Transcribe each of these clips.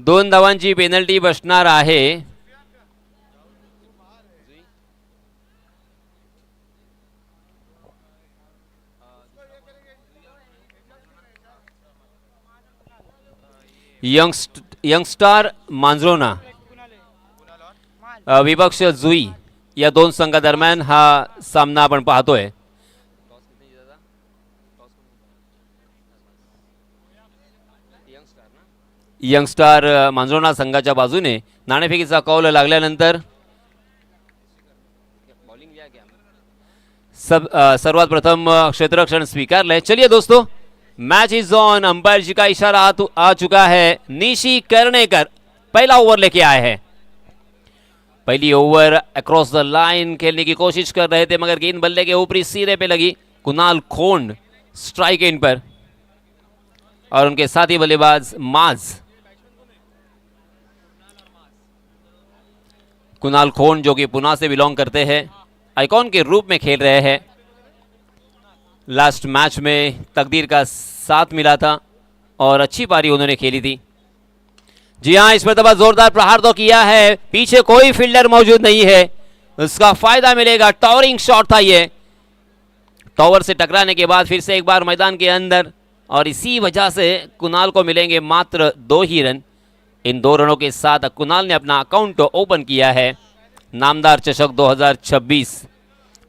2 धावांची पेनल्टी बसणार आहे. यंगस्टार मांजरोना विपक्ष जुई या 2 संघादरम्यान हा सामना आपण पाहतोय. यंगस्टार मांजरोना संघाच्या बाजूने नाणेफेकीचा कौल लागल्यानंतर सर्वात प्रथम क्षेत्ररक्षण स्वीकारलंय. चलिए दोस्तों, मैच इज ऑन. अंपायर जी का इशारा आ चुका है. निशी कर्णेकर पहला ओवर लेके आए हैं. पहली ओवर अक्रॉस द लाइन खेलने की कोशिश कर रहे थे, मगर गेंद बल्ले के ऊपरी सिरे पे लगी. कुणाल खोंड स्ट्राइक एंड पर और उनके साथी बल्लेबाज माज. कुणाल खोंड जो कि पुणे से बिलोंग करते हैं, आइकॉन के रूप में खेल रहे हैं. लास्ट मैच में तकदीर का साथ मिला था और अच्छी पारी उन्होंने खेली थी. जी हां, इस मरतबा जोरदार प्रहार तो किया है. पीछे कोई फील्डर मौजूद नहीं है, उसका फायदा मिलेगा. टॉवरिंग शॉट था ये. टॉवर से टकराने के बाद फिर से एक बार मैदान के अंदर, और इसी वजह से कुणाल को मिलेंगे मात्र 2 ही रन. इन 2 रनों के साथ कुणाल ने अपना अकाउंट ओपन किया है. नामदार चषक 2026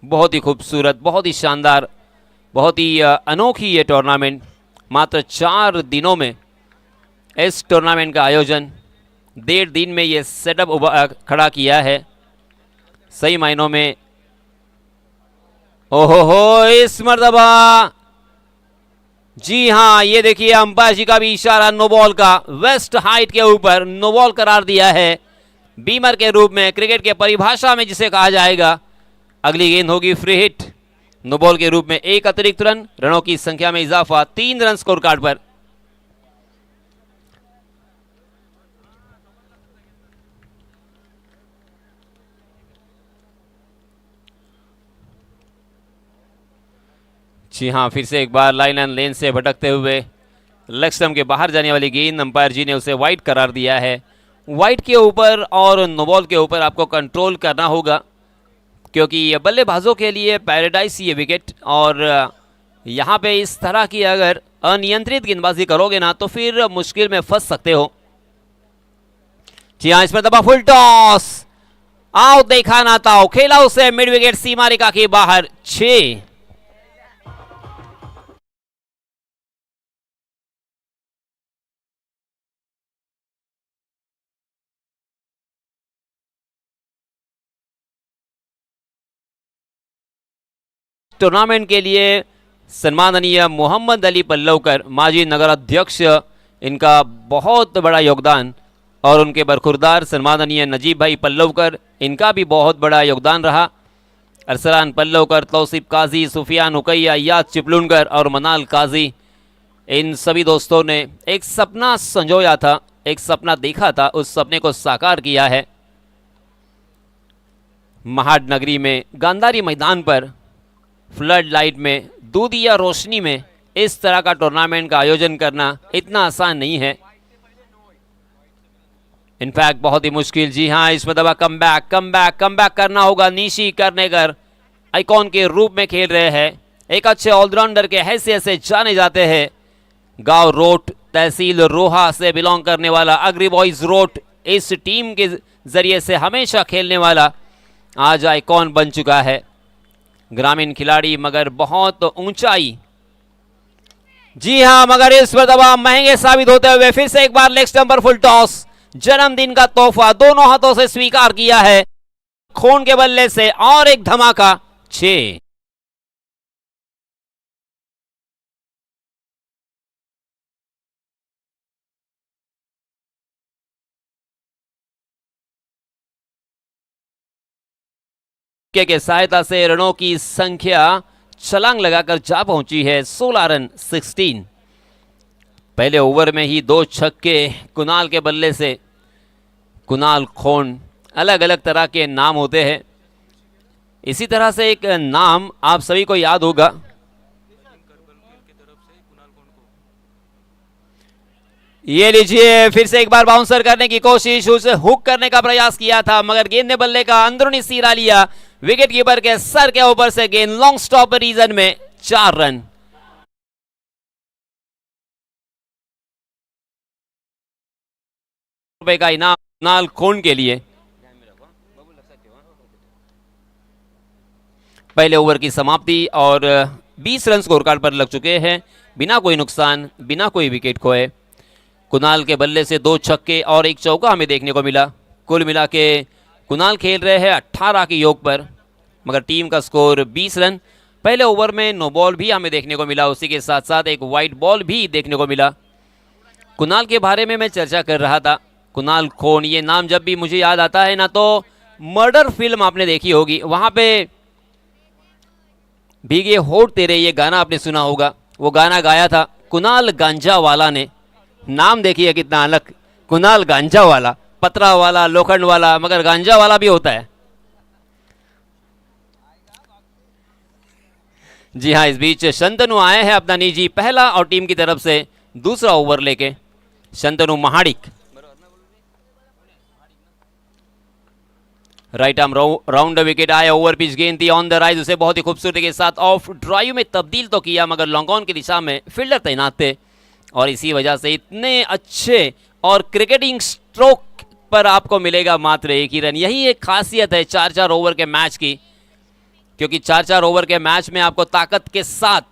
बहुत ही खूबसूरत, बहुत ही शानदार, बहुत ही अनोखी ये टूर्नामेंट. मात्र 4 दिनों में इस टूर्नामेंट का आयोजन, 1.5 दिन में ये सेटअप खड़ा किया है. सही मायनों में ओहो इस मर्तबा, जी हां, ये देखिए अंपायर जी का भी इशारा नो बॉल का. वेस्ट हाइट के ऊपर नो बॉल करार दिया है, बीमर के रूप में, क्रिकेट के परिभाषा में जिसे कहा जाएगा. अगली गेंद होगी फ्री हिट. नो बॉल के रूप में 1 अतिरिक्त रन, रनों की संख्या में इजाफा, 3 रन स्कोर कार्ड पर. जी हां, फिर से एक बार लाइन एंड लेन से भटकते हुए लेग स्टंप के बाहर जाने वाली गेंद, अंपायर जी ने उसे वाइड करार दिया है. वाइड के ऊपर और नो बॉल के ऊपर आपको कंट्रोल करना होगा, क्योंकि ये बल्लेबाजों के लिए पैराडाइज ये विकेट. और यहाँ पे इस तरह की अगर अनियंत्रित गेंदबाजी करोगे ना तो फिर मुश्किल में फंस सकते हो. जी हाँ, इसमें दबा फुल टॉस, आउट देखा ना था, खेला उसे मिड विकेट सीमा रेखा के बाहर. 6 टूर्नामेंट के लिए सम्माननीय मोहम्मद अली पल्लवकर, माजी नगर अध्यक्ष, इनका बहुत बड़ा योगदान. और उनके बरखुरदार सम्माननीय नजीब भाई पल्लवकर, इनका भी बहुत बड़ा योगदान रहा. अरसलान पल्लवकर, तौसीफ काजी, सुफियान हुकैया, याद चिपलुनकर और मनाल काजी, इन सभी दोस्तों ने एक सपना संजोया था, एक सपना देखा था, उस सपने को साकार किया है. महाड नगरी में गांधारी मैदान पर फ्लड लाइट में, दूधिया रोशनी में इस तरह का टूर्नामेंट का आयोजन करना इतना आसान नहीं है. इनफैक्ट बहुत ही मुश्किल. जी हां, इसमें दबा कम बैक करना होगा. निशी कर्णेकर आइकॉन के रूप में खेल रहे हैं, एक अच्छे ऑलराउंडर के हैसियत से जाने जाते हैं. गांव रोट, तहसील रोहा से बिलोंग करने वाला, अग्री बॉयज रोट इस टीम के जरिए से हमेशा खेलने वाला आज आइकॉन बन चुका है. ग्रामीण खिलाड़ी मगर बहुत ऊंचाई. जी हां, मगर इस मरतबा महंगे साबित होते हुए फिर से एक बार लेग स्टंप पर फुल टॉस. जन्मदिन का तोहफा दोनों हाथों से स्वीकार किया है खोंड के बल्ले से, और एक धमाका. 6 के सहायता से रनों की संख्या छलांग लगाकर जा पहुंची है. 16 रन 16. पहले ओवर में ही 2 छक्के कुणाल के बल्ले से. कुणाल खोंड, अलग अलग तरह के नाम होते हैं. इसी तरह से एक नाम आप सभी को याद होगा, ये लीजिए, फिर से एक बार बाउंसर करने की कोशिश, उसे हुक करने का प्रयास किया था मगर गेंद ने बल्ले का अंदरूनी सिरा लिया। विकेट कीपर के सर के ऊपर से गेंद लॉन्ग स्टॉप रीजन में 4 रन। रुपए का इनाम कुणाल खोन के लिए। पहले ओवर की समाप्ति और 20 रन स्कोर कार्ड पर लग चुके हैं, बिना कोई नुकसान, बिना कोई विकेट खोए। कुणाल के बल्ले से 2 छक्के और 1 चौका हमें देखने को मिला। कुल मिला के कुणाल खेल रहे हैं 18 के योग पर, मगर टीम का स्कोर 20 रन। पहले ओवर में नो बॉल भी हमें देखने को मिला, उसी के साथ साथ एक वाइट बॉल भी देखने को मिला। कुणाल के बारे में मैं चर्चा कर रहा था, कुणाल खोन, ये नाम जब भी मुझे याद आता है ना, तो मर्डर फिल्म आपने देखी होगी, वहां पे भीगे होठ तेरे, ये गाना आपने सुना होगा। वो गाना गाया था कुणाल गांजा वाला ने। नाम देखिए कितना अलग, कुणाल गांजा वाला, पतरा वाला, लोखंड वाला, मगर गांजा वाला भी होता है। जी हाँ, इस बीच शंतनु आए हैं अपना निजी पहला और टीम की तरफ से दूसरा ओवर लेके। Shantanu Mahadik right arm round wicket आया, ओवर पिच गेंद थी ऑन द राइज, उसे बहुत ही खूबसूरती के साथ ऑफ ड्राइव में तब्दील तो किया, मगर लॉन्ग ऑन की दिशा में फील्डर तैनात थे और इसी वजह से इतने अच्छे और क्रिकेटिंग स्ट्रोक पर आपको मिलेगा मात्र 1 ही रन। यही एक खासियत है 4-4 ओवर के मैच की, क्योंकि 4-4 ओवर के मैच में आपको ताकत के साथ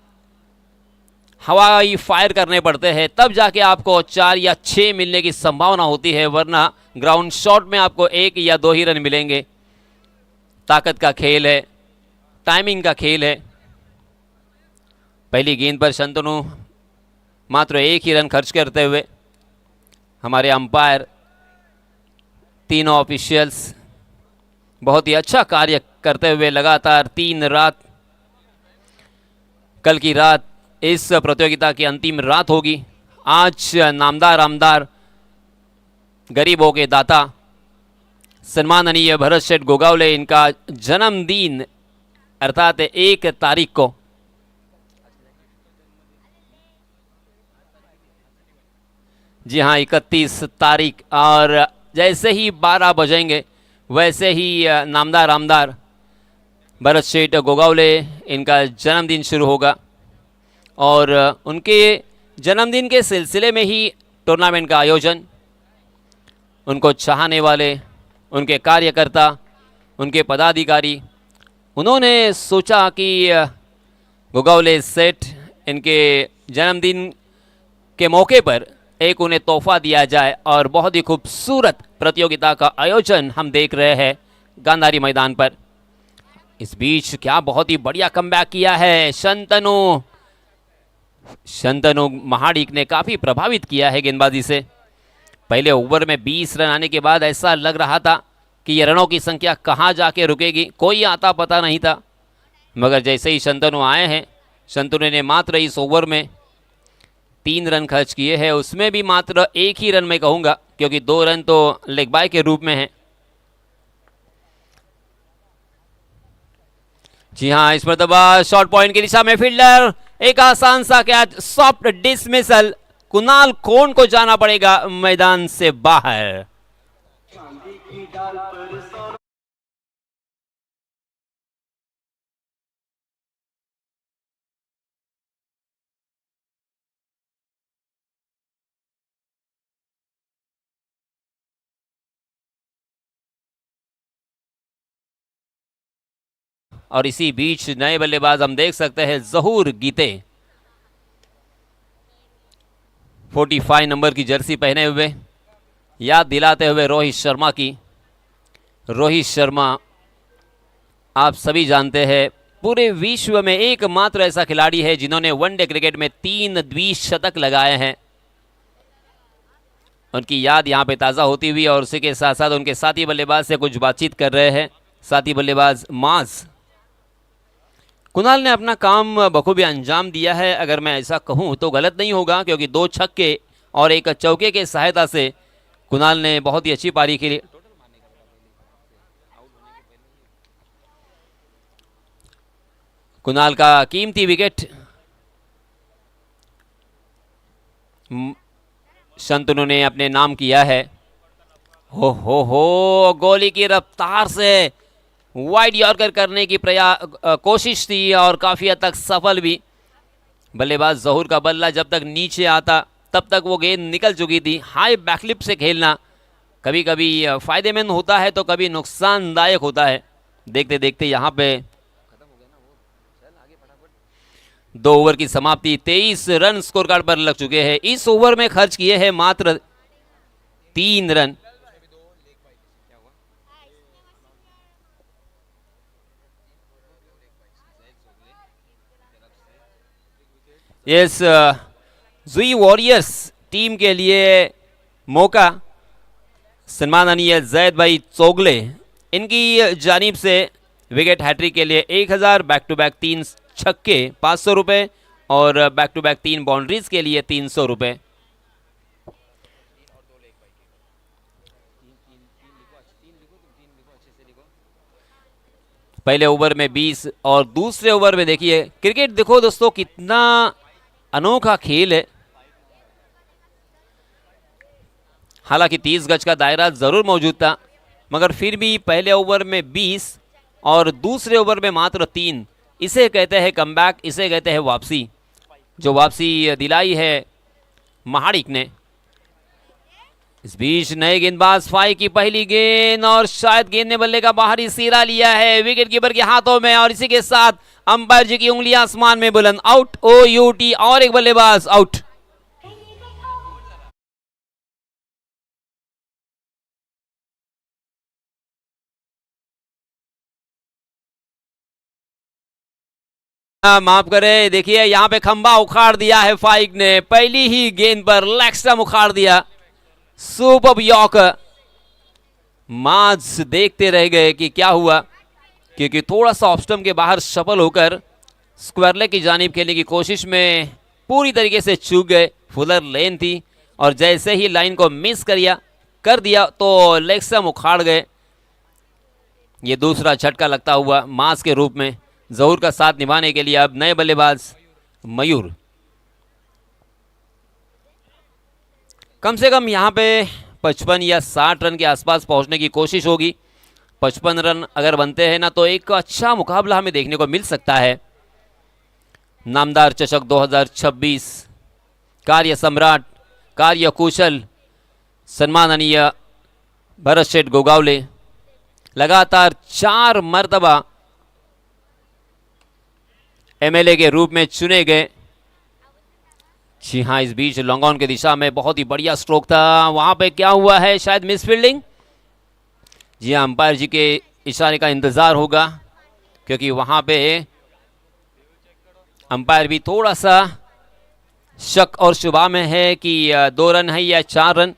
हवाई फायर करने पड़ते हैं, तब जाके आपको 4 या 6 मिलने की संभावना होती है, वरना ग्राउंड शॉट में आपको 1 या 2 ही रन मिलेंगे। ताकत का खेल है, टाइमिंग का खेल है। पहली गेंद पर शंतनु मात्र 1 ही रन खर्च करते हुए, हमारे अंपायर, तीनों ऑफिशियल्स बहुत ही अच्छा कार्य करते हुए लगातार 3 रात, कल की रात इस प्रतियोगिता की अंतिम रात होगी। आज नामदार आमदार, गरीबों के दाता, सम्माननीय भरत शेठ गोगावले, इनका जन्मदिन अर्थात 1 तारीख को। जी हाँ, 31 तारीख, और जैसे ही 12 बजेंगे वैसे ही नामदार आमदार भरत शेठ गोगावले, इनका जन्मदिन शुरू होगा और उनके जन्मदिन के सिलसिले में ही टूर्नामेंट का आयोजन। उनको चाहने वाले, उनके कार्यकर्ता, उनके पदाधिकारी, उन्होंने सोचा कि गोगावले सेठ, इनके जन्मदिन के मौके पर एक उन्हें तोहफा दिया जाए और बहुत ही खूबसूरत प्रतियोगिता का आयोजन हम देख रहे हैं गांधारी मैदान पर। इस बीच क्या बहुत ही बढ़िया कमबैक किया है शंतनु महाडिक ने, काफ़ी प्रभावित किया है गेंदबाजी से। पहले ओवर में 20 रन आने के बाद ऐसा लग रहा था कि ये रनों की संख्या कहाँ जाके रुकेगी, कोई आता पता नहीं था, मगर जैसे ही शंतनु आए हैं, शंतनु ने मात्र इस ओवर में 3 रन खर्च किए हैं, उसमें भी मात्र 1 ही रन मैं कहूँगा, क्योंकि 2 रन तो लेग बाय के रूप में हैं। जी हाँ, इस मरतबा शॉर्ट पॉइंट की दिशा में फील्डर, एक आसान सा कैच, सॉफ्ट डिसमिसल, कुणाल खोन को जाना पड़ेगा मैदान से बाहर। और इसी बीच नए बल्लेबाज हम देख सकते हैं जहूर गीते, 45 नंबर की जर्सी पहने हुए, याद दिलाते हुए रोहित शर्मा की। रोहित शर्मा आप सभी जानते हैं पूरे विश्व में एकमात्र ऐसा खिलाड़ी है जिन्होंने वनडे क्रिकेट में 3 द्विशतक लगाए हैं। उनकी याद यहां पे ताज़ा होती हुई और उसी के साथ साथ उनके साथी बल्लेबाज से कुछ बातचीत कर रहे हैं साथी बल्लेबाज माज। कुणाल ने अपना काम बखूबी अंजाम दिया है, अगर मैं ऐसा कहूं तो गलत नहीं होगा, क्योंकि 2 छक्के और 1 चौके के सहायता से कुणाल ने बहुत ही अच्छी पारी खेली। कुणाल का कीमती विकेट शंतनु ने अपने नाम किया है। हो गोली की रफ्तार से वाइड यॉर्कर करने की कोशिश थी और काफ़ी हद तक सफल भी। बल्लेबाज जहूर का बल्ला जब तक नीचे आता तब तक वो गेंद निकल चुकी थी। हाई बैकलिप से खेलना कभी कभी फ़ायदेमंद होता है तो कभी नुकसानदायक होता है। देखते देखते यहाँ पे 2 ओवर की समाप्ति, 23 रन स्कोर कार्ड पर लग चुके हैं। इस ओवर में खर्च किए हैं मात्र 3 रन। यस, जुई वॉरियर्स टीम के लिए मौका। सम्माननीय जैद भाई चोगले इनकी जानिब से विकेट हैट्रिक के लिए 1000, बैक टू बैक 3 छक्के 500 रुपये और बैक टू बैक 3 बाउंड्रीज के लिए 300 रुपये। पहले ओवर में 20 और दूसरे ओवर में देखिए, क्रिकेट देखो दोस्तों कितना अनोखा खेल है। हालांकि 30 गज का दायरा जरूर मौजूद था, मगर फिर भी पहले ओवर में 20 और दूसरे ओवर में मात्र 3, इसे कहते हैं कमबैक, इसे कहते हैं वापसी। जो वापसी दिलाई है महाड़िक ने। इस बीच नए गेंदबाज फाई की पहली गेंद और शायद गेंद ने बल्ले का बाहरी सिरा लिया है विकेट कीपर के हाथों में और इसी के साथ अंपायर जी की उंगलियां आसमान में बुलंद। आउट, OUT और एक बल्लेबाज आउट। माफ करें, देखिए यहां पे खंबा उखाड़ दिया है फाइक ने, पहली ही गेंद पर लेग स्टंप उखाड़ दिया। Super yorker. माज देखते रह गए कि क्या हुआ, क्योंकि थोड़ा सा ऑफ स्टंप के बाहर सफल होकर स्क्वायर लेग की जानिब खेलने की कोशिश में पूरी तरीके से चूक गए। फुलर लेन थी और जैसे ही लाइन को मिस कर दिया तो लेग स्टंप उखाड़ गए। ये दूसरा झटका लगता हुआ माज के रूप में जहूर का साथ निभाने के लिए अब नए बल्लेबाज मयूर। कम से कम यहाँ पे 55 या 60 रन के आसपास पहुंचने की कोशिश होगी। 55 रन अगर बनते हैं ना तो एक अच्छा मुकाबला हमें देखने को मिल सकता है। नामदार चषक 2026 कार्य सम्राट, कार्य कुशल सम्माननीय भरत शेठ गोगावले लगातार 4 मर्तबा MLA के रूप में चुने गए। जी हाँ, इस बीच लॉन्ग ऑन की दिशा में बहुत ही बढ़िया स्ट्रोक था। वहां पे क्या हुआ है, शायद मिस फील्डिंग। जी हाँ, अंपायर जी के इशारे का इंतजार होगा, क्योंकि वहां पे अंपायर भी थोड़ा सा शक और शुबा में है कि 2 रन है या 4 रन।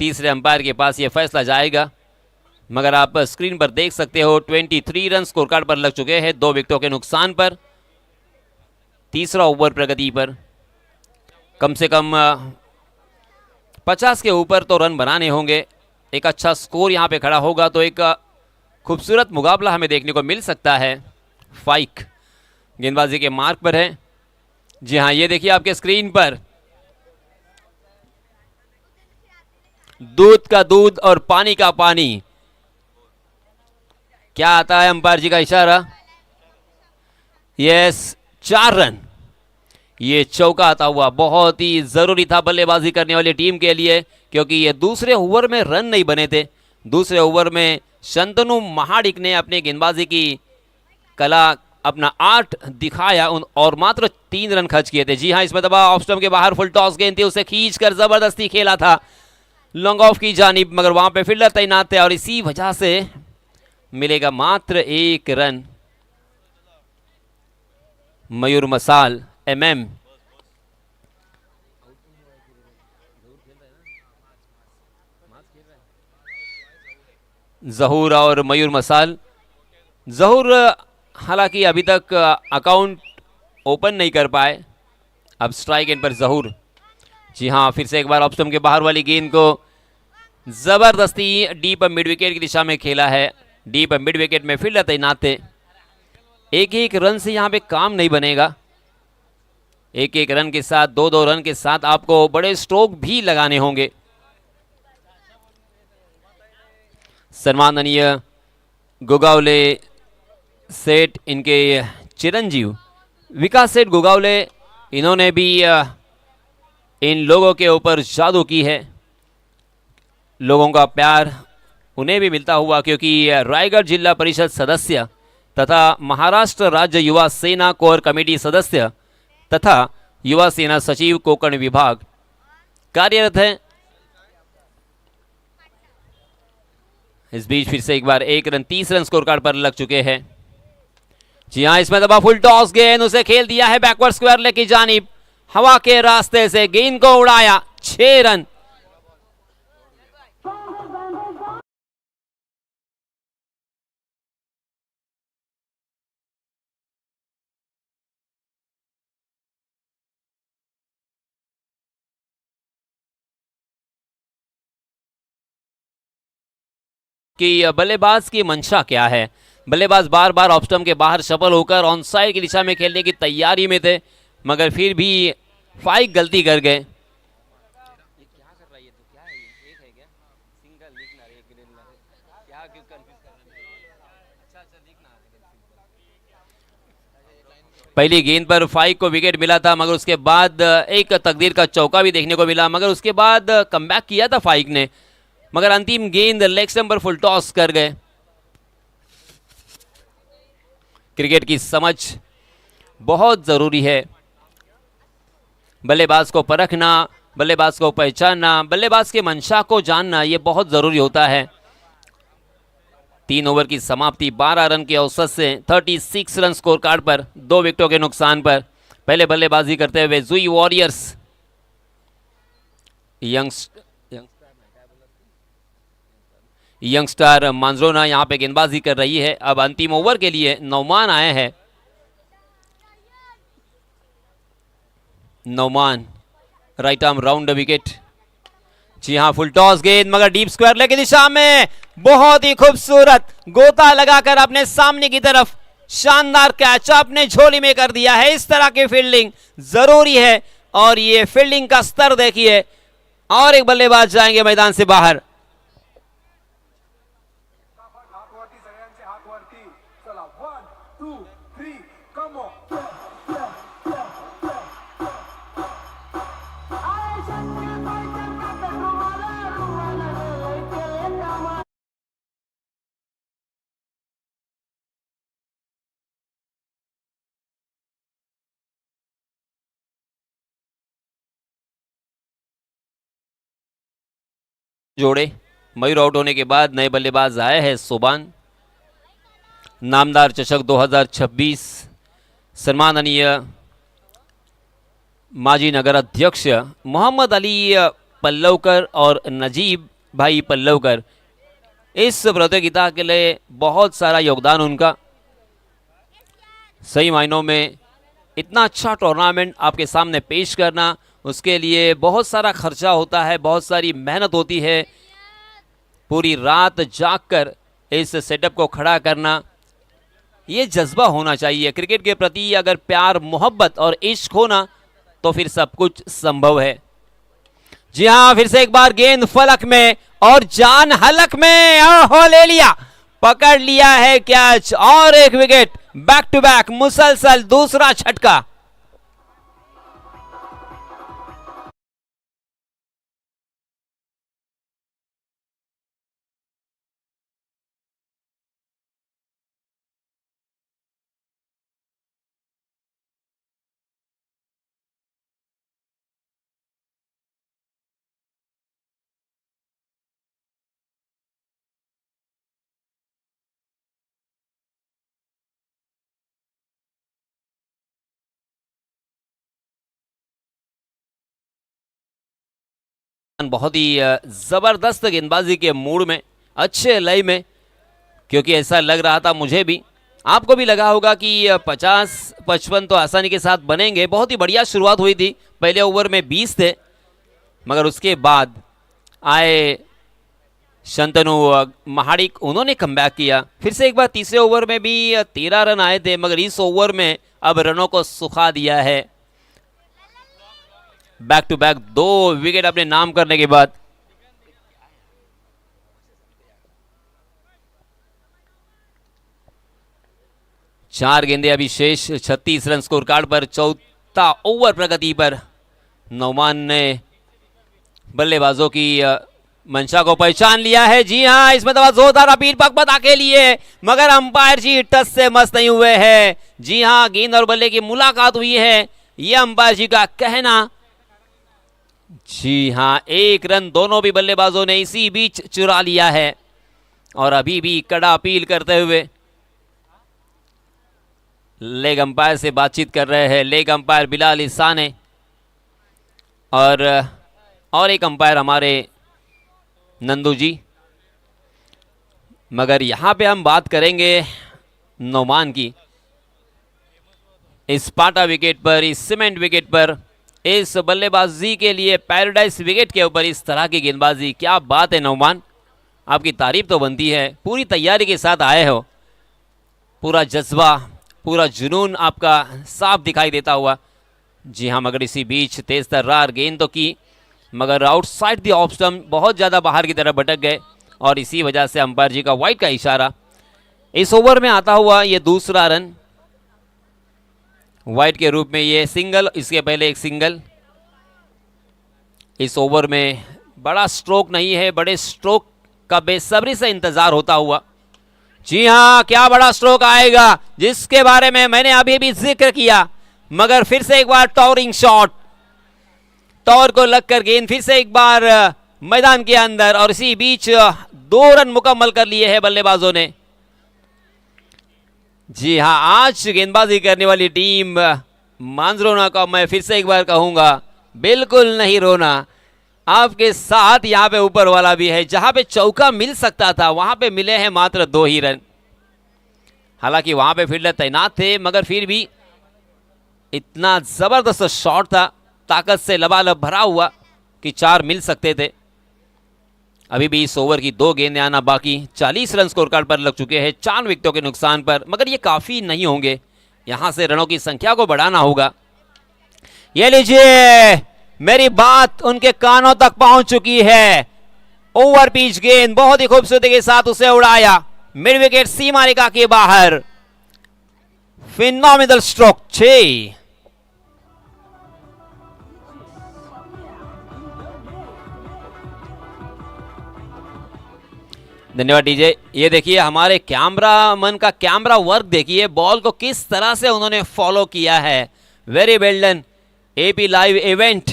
तीसरे अंपायर के पास यह फैसला जाएगा, मगर आप स्क्रीन पर देख सकते हो 23 रन स्कोर कार्ड पर लग चुके हैं 2 विकेटों के नुकसान पर। तीसरा ओवर प्रगति पर कम से कम 50 के ऊपर तो रन बनाने होंगे। एक अच्छा स्कोर यहां पे खड़ा होगा तो एक खूबसूरत मुकाबला हमें देखने को मिल सकता है। फाइक गेंदबाजी के मार्क पर है। जी हाँ, ये देखिए आपके स्क्रीन पर दूध का दूध और पानी का पानी। क्या आता है अंपायर जी का इशारा? Yes, 4 run. ये चौका आता हुआ बहुत ही जरूरी था बल्लेबाजी करने वाली टीम के लिए, क्योंकि ये दूसरे ओवर में रन नहीं बने थे। दूसरे ओवर में शंतनु महाडिक ने अपने गेंदबाजी की कला अपना आर्ट दिखाया और मात्र 3 रन खर्च किए थे। जी हाँ, इस मरतबा ऑफ स्टंप के बाहर फुल टॉस गेंद थी, उसे खींचकर जबरदस्ती खेला था लॉन्ग ऑफ की जानिब, मगर वहां पे फील्डर तैनात थे और इसी वजह से मिलेगा मात्र 1 रन। मयूर मसाल MM जहूर और मयूर मसाल। जहूर हालांकि अभी तक अकाउंट ओपन नहीं कर पाए। अब स्ट्राइक एंड पर जहूर। जी हाँ, फिर से एक बार ऑफ स्टंप के बाहर वाली गेंद को जबरदस्ती डीप मिड विकेट की दिशा में खेला है। डीप मिड विकेट में फील्डर तैनात थे। एक रन से यहां पे काम नहीं बनेगा। एक एक रन के साथ, दो दो रन के साथ आपको बड़े स्ट्रोक भी लगाने होंगे। सम्माननीय गोगावले सेठ, इनके चिरंजीव विकास सेठ गोगावले, इन्होंने भी इन लोगों के ऊपर जादू की है। लोगों का प्यार उन्हें भी मिलता हुआ, क्योंकि रायगढ़ जिला परिषद सदस्य तथा महाराष्ट्र राज्य युवा सेना कोर कमेटी सदस्य तथा युवा सेना सचिव कोंकण विभाग कार्यरत हैं। इस बीच फिर से एक बार 1 रन 30 रन स्कोर कार्ड पर लग चुके हैं। जी हां, इसमें दबा फुल टॉस गेंद, उसे खेल दिया है बैकवर्ड स्क्वायर लेग की जानिब, हवा के रास्ते से गेंद को उड़ाया, 6 रन। कि बल्लेबाज की मंशा क्या है। बल्लेबाज बार बार ऑफ स्टंप के बाहर सफल होकर ऑन साइड की दिशा में खेलने की तैयारी में थे, मगर फिर भी फाइक गलती कर गए। पहली गेंद पर फाइक को विकेट मिला था, मगर उसके बाद एक तकदीर का चौका भी देखने को मिला, मगर उसके बाद कमबैक किया था फाइक ने, मगर अंतिम गेंद लेग स्टंप पर फुल टॉस कर गए। क्रिकेट की समझ बहुत जरूरी है। बल्लेबाज को परखना, बल्लेबाज को पहचानना, बल्लेबाज के मंशा को जानना, यह बहुत जरूरी होता है। 3 ओवर की समाप्ति 12 रन के औसत से 36 रन स्कोर कार्ड पर, 2 विकेटों के नुकसान पर। पहले बल्लेबाजी करते हुए जुई वॉरियर्स यंगस्टार मांजरोना यहां पे गेंदबाजी कर रही है। अब अंतिम ओवर के लिए नौमान आए हैं। Nauman right arm round wicket. जी हां, फुल टॉस गेंद, मगर डीप स्क्वायर लेग की दिशा में बहुत ही खूबसूरत गोता लगाकर अपने सामने की तरफ शानदार कैच अपने झोली में कर दिया है। इस तरह की फील्डिंग जरूरी है, और ये फील्डिंग का स्तर देखिए। और एक बल्लेबाज जाएंगे मैदान से बाहर। जोड़े मयूर आउट होने के बाद नए बल्लेबाज आए हैं सोबान। नामदार चषक 2026 सम्माननीय माजी नगर अध्यक्ष मोहम्मद अली पल्लवकर और नजीब भाई पल्लवकर, इस प्रतियोगिता के लिए बहुत सारा योगदान उनका। सही मायनों में इतना अच्छा टूर्नामेंट आपके सामने पेश करना, उसके लिए बहुत सारा खर्चा होता है, बहुत सारी मेहनत होती है। पूरी रात जागकर इस सेटअप को खड़ा करना, ये जज्बा होना चाहिए। क्रिकेट के प्रति अगर प्यार, मोहब्बत और इश्क होना, तो फिर सब कुछ संभव है। जी हां, फिर से एक बार गेंद फलक में और जान हलक में, ओहो ले लिया, पकड़ लिया है कैच, और एक विकेट। बैक टू बैक मुसलसल दूसरा छटका। बहुत ही जबरदस्त गेंदबाजी के मूड में, अच्छे लय में, क्योंकि ऐसा लग रहा था मुझे भी, आपको भी लगा होगा कि 50-55 तो आसानी के साथ बनेंगे। बहुत ही बढ़िया शुरुआत हुई थी, पहले ओवर में 20 थे, मगर उसके बाद आए शंतनु महाडिक, उन्होंने कमबैक किया। फिर से एक बार तीसरे ओवर में भी 13 रन आए थे, मगर इस ओवर में अब रनों को सुखा दिया है। बैक टू बैक 2 विकेट अपने नाम करने के बाद। चार गेंदे अभी शेष, 36 रन स्कोर कार्ड पर। चौथा ओवर प्रगति पर। नौमान ने बल्लेबाजों की मंशा को पहचान लिया है। जी हां, इसमें तो जोरदार अपील पकपता के लिए, मगर अंपायर जी टस से मस्त नहीं हुए हैं। जी हां, गेंद और बल्ले की मुलाकात हुई है, यह अंपायर जी का कहना। जी हां, 1 रन दोनों भी बल्लेबाजों ने इसी बीच चुरा लिया है और अभी भी कड़ा अपील करते हुए लेग अंपायर से बातचीत कर रहे हैं। लेग अंपायर बिलाल इसाने और एक अंपायर हमारे नंदू जी। मगर यहां पे हम बात करेंगे नौमान की। इस पाटा विकेट पर, इस सीमेंट विकेट पर, इस बल्लेबाजी के लिए पैराडाइज विकेट के ऊपर इस तरह की गेंदबाजी, क्या बात है नौमान, आपकी तारीफ तो बनती है। पूरी तैयारी के साथ आए हो, पूरा जज्बा, पूरा जुनून आपका साफ दिखाई देता हुआ। जी हाँ, मगर इसी बीच तेज तर्रार गेंद तो की, मगर आउटसाइड द ऑफ स्टंप, बहुत ज़्यादा बाहर की तरफ भटक गए और इसी वजह से अंपायर जी का वाइड का इशारा। इस ओवर में आता हुआ ये दूसरा रन वाइड के रूप में, ये सिंगल, इसके पहले एक सिंगल। इस ओवर में बड़ा स्ट्रोक नहीं है, बड़े स्ट्रोक का बेसब्री से इंतजार होता हुआ। जी हां, क्या बड़ा स्ट्रोक आएगा जिसके बारे में मैंने अभी भी जिक्र किया, मगर फिर से एक बार टॉरिंग शॉट, टॉर को लगकर गेंद फिर से एक बार मैदान के अंदर और इसी बीच 2 रन मुकम्मल कर लिए हैं बल्लेबाजों ने। जी हां, आज गेंदबाजी करने वाली टीम मांजरोना का मैं फिर से एक बार कहूंगा, बिल्कुल नहीं रोना। आपके साथ यहां पे ऊपर वाला भी है, जहां पे चौका मिल सकता था वहां पे मिले हैं मात्र 2 ही रन। हालांकि वहां पे फील्डर तैनात थे, मगर फिर भी इतना जबरदस्त शॉट था, ताकत से लबालब भरा हुआ, कि 4 मिल सकते थे। अभी भी इस ओवर की 2 गेंदें आना बाकी। 40 रन स्कोर कार्ड पर लग चुके हैं 4 विकेटों के नुकसान पर, मगर ये काफी नहीं होंगे, यहां से रनों की संख्या को बढ़ाना होगा। ये लीजिए, मेरी बात उनके कानों तक पहुंच चुकी है। ओवर पिच गेंद बहुत ही खूबसूरती के साथ उसे उड़ाया, मिड विकेट सीमा रेखा के बाहर। Phenomenal stroke, 6। धन्यवाद डीजे। ये देखिए हमारे कैमरा मन का कैमरा वर्क देखिए, बॉल को किस तरह से उन्होंने फॉलो किया है। वेरी वेल डन एपी लाइव इवेंट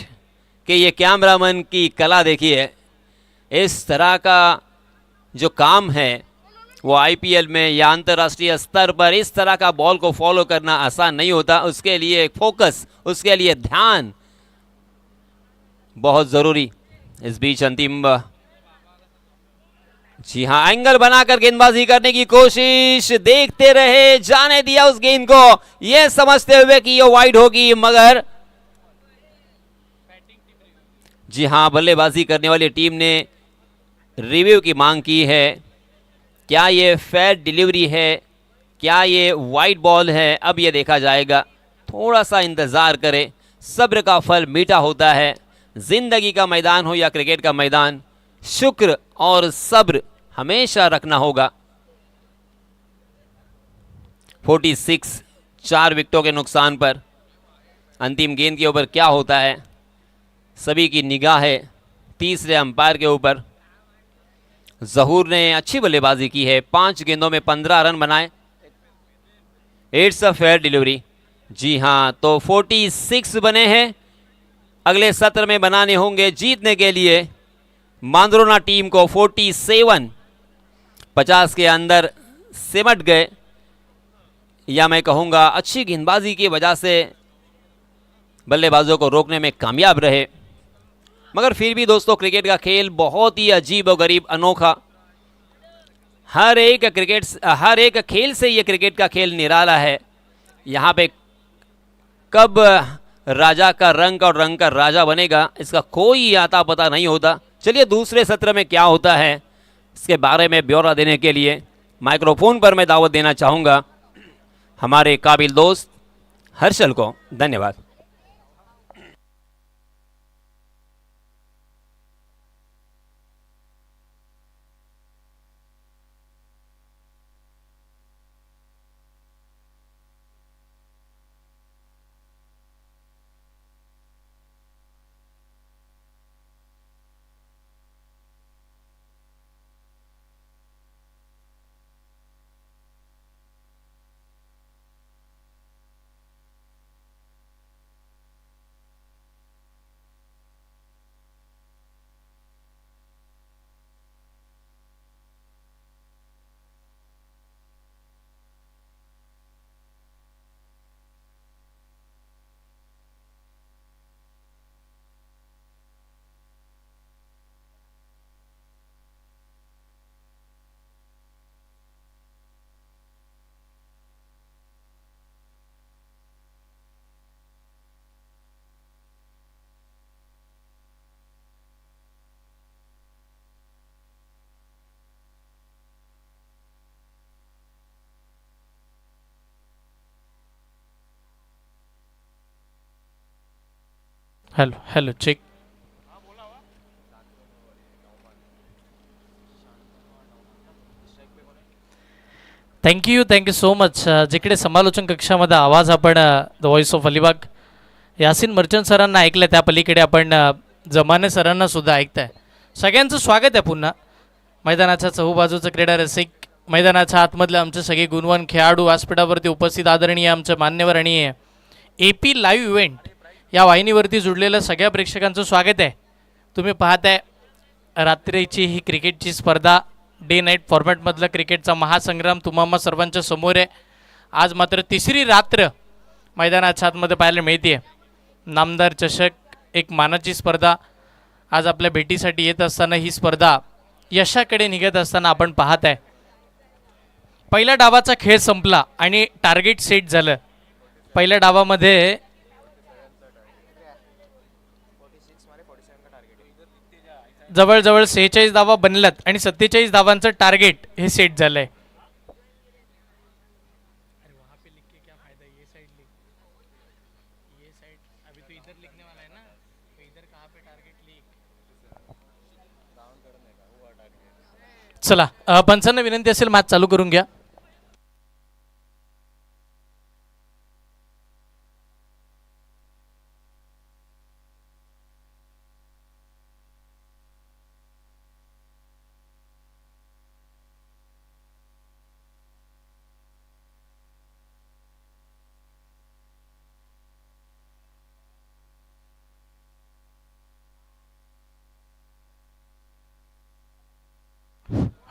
के ये कैमरामैन की कला देखिए। इस तरह का जो काम है वो आईपीएल में या अंतर्राष्ट्रीय स्तर पर इस तरह का बॉल को फॉलो करना आसान नहीं होता। उसके लिए फोकस, उसके लिए ध्यान बहुत जरूरी। इस बीच अंतिम, जी हां, एंगल बनाकर गेंदबाजी करने की कोशिश, देखते रहे, जाने दिया उस गेंद को, यह समझते हुए कि यह वाइड होगी, मगर जी हां, बल्लेबाजी करने वाली टीम ने रिव्यू की मांग की है। क्या ये फेयर डिलीवरी है, क्या ये वाइड बॉल है, अब ये देखा जाएगा। थोड़ा सा इंतजार करें, सब्र का फल मीठा होता है। जिंदगी का मैदान हो या क्रिकेट का मैदान, शुक्र और सब्र हमेशा रखना होगा। 46, 4 विकेटों के नुकसान पर अंतिम गेंद के ऊपर क्या होता है, सभी की निगाह है तीसरे अंपायर के ऊपर। जहूर ने अच्छी बल्लेबाजी की है, 5 गेंदों में 15 रन बनाए। It's a fair delivery. जी हां, तो 46 बने हैं, अगले सत्र में बनाने होंगे जीतने के लिए मांद्रोना टीम को 47। 50 के अंदर सिमट गए, या मैं कहूंगा अच्छी गेंदबाजी की वजह से बल्लेबाजों को रोकने में कामयाब रहे। मगर फिर भी दोस्तों, क्रिकेट का खेल बहुत ही अजीब और गरीब, अनोखा। हर एक खेल से ये क्रिकेट का खेल निराला है। यहाँ पे कब राजा का रंग और रंग का राजा बनेगा, इसका कोई आता पता नहीं होता। चलिए, दूसरे सत्र में क्या होता है इसके बारे में ब्यौरा देने के लिए माइक्रोफोन पर मैं दावत देना चाहूँगा हमारे काबिल दोस्त हर्षल को। धन्यवाद। Hello hello check. Thank you so much. जिकडे समालोचन कक्षामध्ये आवाज आपण the voice of Alibag Yasin Merchant सरांना ऐकलं, त्या पलीकडे आपण जमाने सरांना सुद्धा ऐकताय. सगळ्यांचं स्वागत आहे पुन्हा मैदानाच्या चहूबाजूचं क्रीडा रसिक, मैदानाच्या आतमधले आमचे सगळे गुणवान खेळाडू, व्यासपीठावरती उपस्थित आदरणीय आमचे मान्यवर आणि ए पी लाईव्ह इव्हेंट या वाहिनीवरती जुडलेलं सगळ्या प्रेक्षकांचं स्वागत आहे. तुम्ही पाहताय रात्रीची ही क्रिकेटची स्पर्धा, डे नाईट फॉर्मॅटमधलं क्रिकेटचा महासंग्राम तुम्हा सर्वांच्या समोर आहे. आज मात्र तिसरी रात्र मैदानाच्या आतमध्ये पाहायला मिळते. नामदार चषक एक मानाची स्पर्धा आज आपल्या भेटीसाठी येत असताना ही स्पर्धा यशाकडे निघत असताना आपण पाहत आहे. पहिल्या डावाचा खेळ संपला आणि टार्गेट सेट झालं. पहिल्या डावामध्ये जवळजवळ 46 धावा बनल्यात आणि 47 धावांचं टार्गेट हे सेट झालंय. चला पंचांना विनंती असेल मॅच चालू करून घ्या.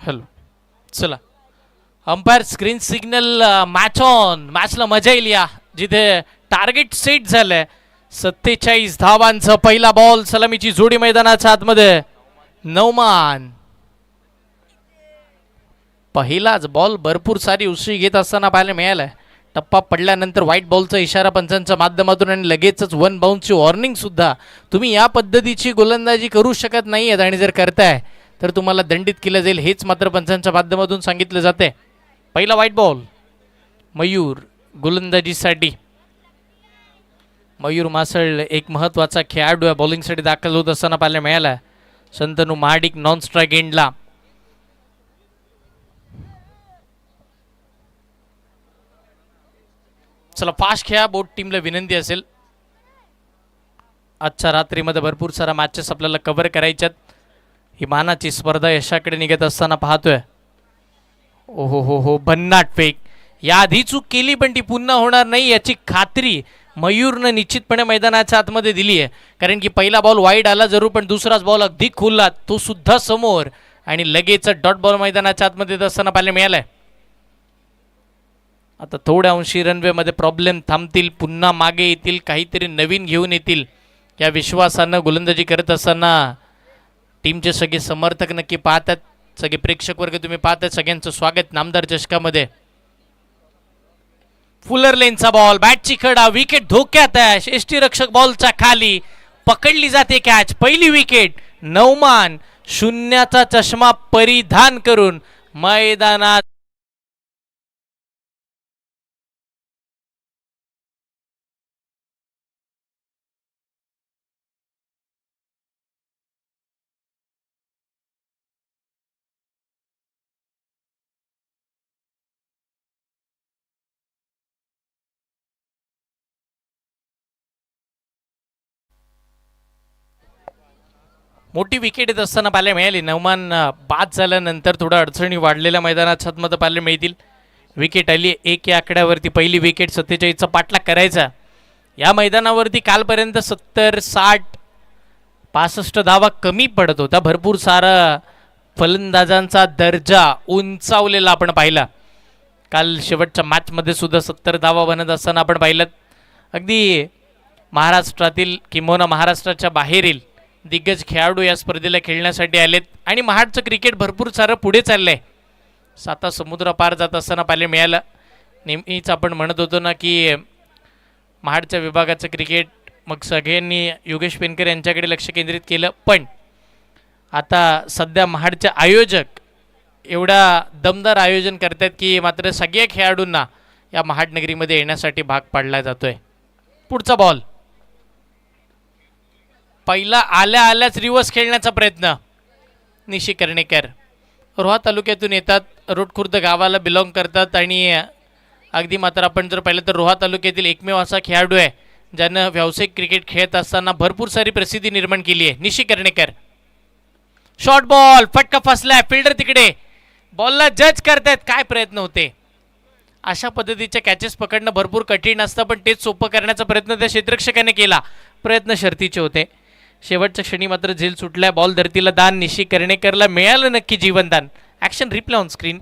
हॅलो चला umpire screen signal match on. मॅचला मजा येईल या, जिथे टार्गेट सेट झालंय. 47 धावांचं पहिला बॉल, सलामीची जोडी मैदानाच्या आतमध्ये. नौमान पहिलाच बॉल भरपूर सारी उसळी घेत असताना पाहायला मिळालाय. टप्पा पडल्यानंतर व्हाईट बॉलचा इशारा पंचांच्या माध्यमातून आणि लगेचच वन बाउन्सची वॉर्निंग सुद्धा. तुम्ही या पद्धतीची गोलंदाजी करू शकत नाही आहेत आणि जर करताय तर तुम्हाला दंडित केलं जाईल, हेच मात्र पंचांच्या माध्यमातून सांगितलं जाते. पहिला व्हाईट बॉल मयूर गोलंदाजीसाठी. मयूर मासळ एक महत्त्वाचा खेळाडू आहे, बॉलिंगसाठी दाखल होत असताना पाहायला मिळाला. शंतनू महाडिक नॉन स्ट्राईक एंडला. चला फास्ट खेळा, बोट टीमला विनंती असेल. आजच्या रात्रीमध्ये भरपूर सारा मॅचेस आपल्याला कव्हर करायच्यात. ही मानाची स्पर्धा यशाकडे निघत असताना पाहतोय. ओहो हो हो भन्नाट फेक. याआधी चूक केली पण ती पुन्हा होणार नाही याची खात्री मयूरनं निश्चितपणे मैदानाच्या आतमध्ये दिली आहे. कारण की पहिला बॉल वाईड आला जरूर, पण दुसराच बॉल अगदी खुलला, तो सुद्धा समोर आणि लगेच डॉट बॉल मैदानाच्या आतमध्ये येत असताना पाहायला मिळालाय. आता थोड्या अंशी रनवेमध्ये प्रॉब्लेम थांबतील, पुन्हा मागे येतील, काहीतरी नवीन घेऊन येतील या विश्वासानं गोलंदाजी करत असताना टीमचे सगळे समर्थक नक्की पाहतात, सगळे प्रेक्षक वर्ग तुम्ही पाहतात. सगळ्यांचं स्वागत नामदार चषकामध्ये. फुलर लेनचा बॉल, बॅटची कडा, विकेट धोक्यात आहे. यष्टीरक्षक बॉलच्या खाली पकडली जाते कॅच. पहिली विकेट. नौमान शून्याचा चष्मा परिधान करून मैदानात मोठी विकेट येत असताना पाहायला मिळाली. नौमान बाद झाल्यानंतर थोडं अडचणी वाढलेल्या मैदानात छतमध्ये पाहायला मिळतील. विकेट आली एक या आकड्यावरती. पहिली विकेट 47चा पाठलाग करायचा. या मैदानावरती कालपर्यंत 70, 60, 65 धावा कमी पडत होता. भरपूर सारा फलंदाजांचा दर्जा उंचावलेला आपण पाहिला. काल शेवटच्या मॅचमध्ये सुद्धा 70 धावा बनत असताना आपण पाहिलं. अगदी महाराष्ट्रातील किंबहुना महाराष्ट्राच्या बाहेरील दिग्गज खेळाडू या स्पर्धेला खेळण्यासाठी आलेत आणि महाडचं क्रिकेट भरपूर सारं पुढे चाललंय. साता समुद्र पार जात असताना पाहायला मिळालं. नेहमीच आपण म्हणत होतो ना की महाडच्या विभागाचं क्रिकेट, मग सगळ्यांनी योगेश पेनकर यांच्याकडे लक्ष केंद्रित केलं. पण आता सध्या महाडचे आयोजक एवढा दमदार आयोजन करतात की मात्र सगळ्या खेळाडूंना या महाड नगरीमध्ये येण्यासाठी भाग पाडला जातोय. पुढचा बॉल पहिला आल्या आल्याच रिव्हर्स खेळण्याचा प्रयत्न निशी कर्णेकर रोहा तालुक्यातून येतात, रोटखुर्द गावाला बिलॉंग करतात आणि अगदी मात्र आपण जर पाहिलं तर रोहा तालुक्यातील एकमेव असा खेळाडू आहे ज्यानं व्यावसायिक क्रिकेट खेळत असताना भरपूर सारी प्रसिद्धी निर्माण केली आहे. निशी कर्णेकर शॉर्ट बॉल फटका फसलाय, फिल्डर तिकडे बॉलला जज करतायत, काय प्रयत्न होते. अशा पद्धतीच्या कॅचेस पकडणं भरपूर कठीण असतं, पण तेच सोपं करण्याचा प्रयत्न त्या क्षेत्ररक्षकाने केला. प्रयत्न शर्तीचे होते. शेवटच्या क्षणी मात्र झेल सुटलाय. बॉल धरतीला दान. निशी कर्णेकरला मिळालं नक्की जीवनदान. Action replay on screen.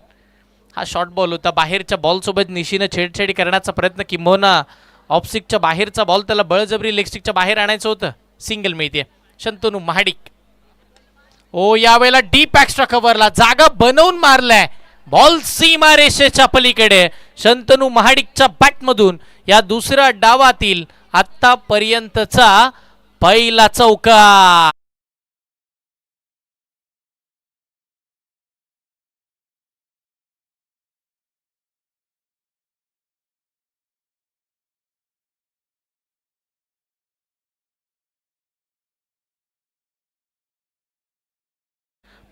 हा शॉर्ट बॉल होता. बाहेरच्या बॉलसोबत निशीनं छेडछाडी करण्याचा प्रयत्न, किंबहुना ऑफस्टिकच्या बाहेरचा बॉल त्याला बळजबरी लेगस्टिकच्या बाहेर आणायचं होतं. सिंगल मिळते. शंतनू महाडिक ओ यावेळेला डीप एक्स्ट्रा कव्हरला जागा बनवून मारलाय. बॉल सीमा रेषेच्या पलीकडे. शंतनू महाडिकच्या बॅटमधून या दुसऱ्या डावातील आतापर्यंतचा पहिला चौकार.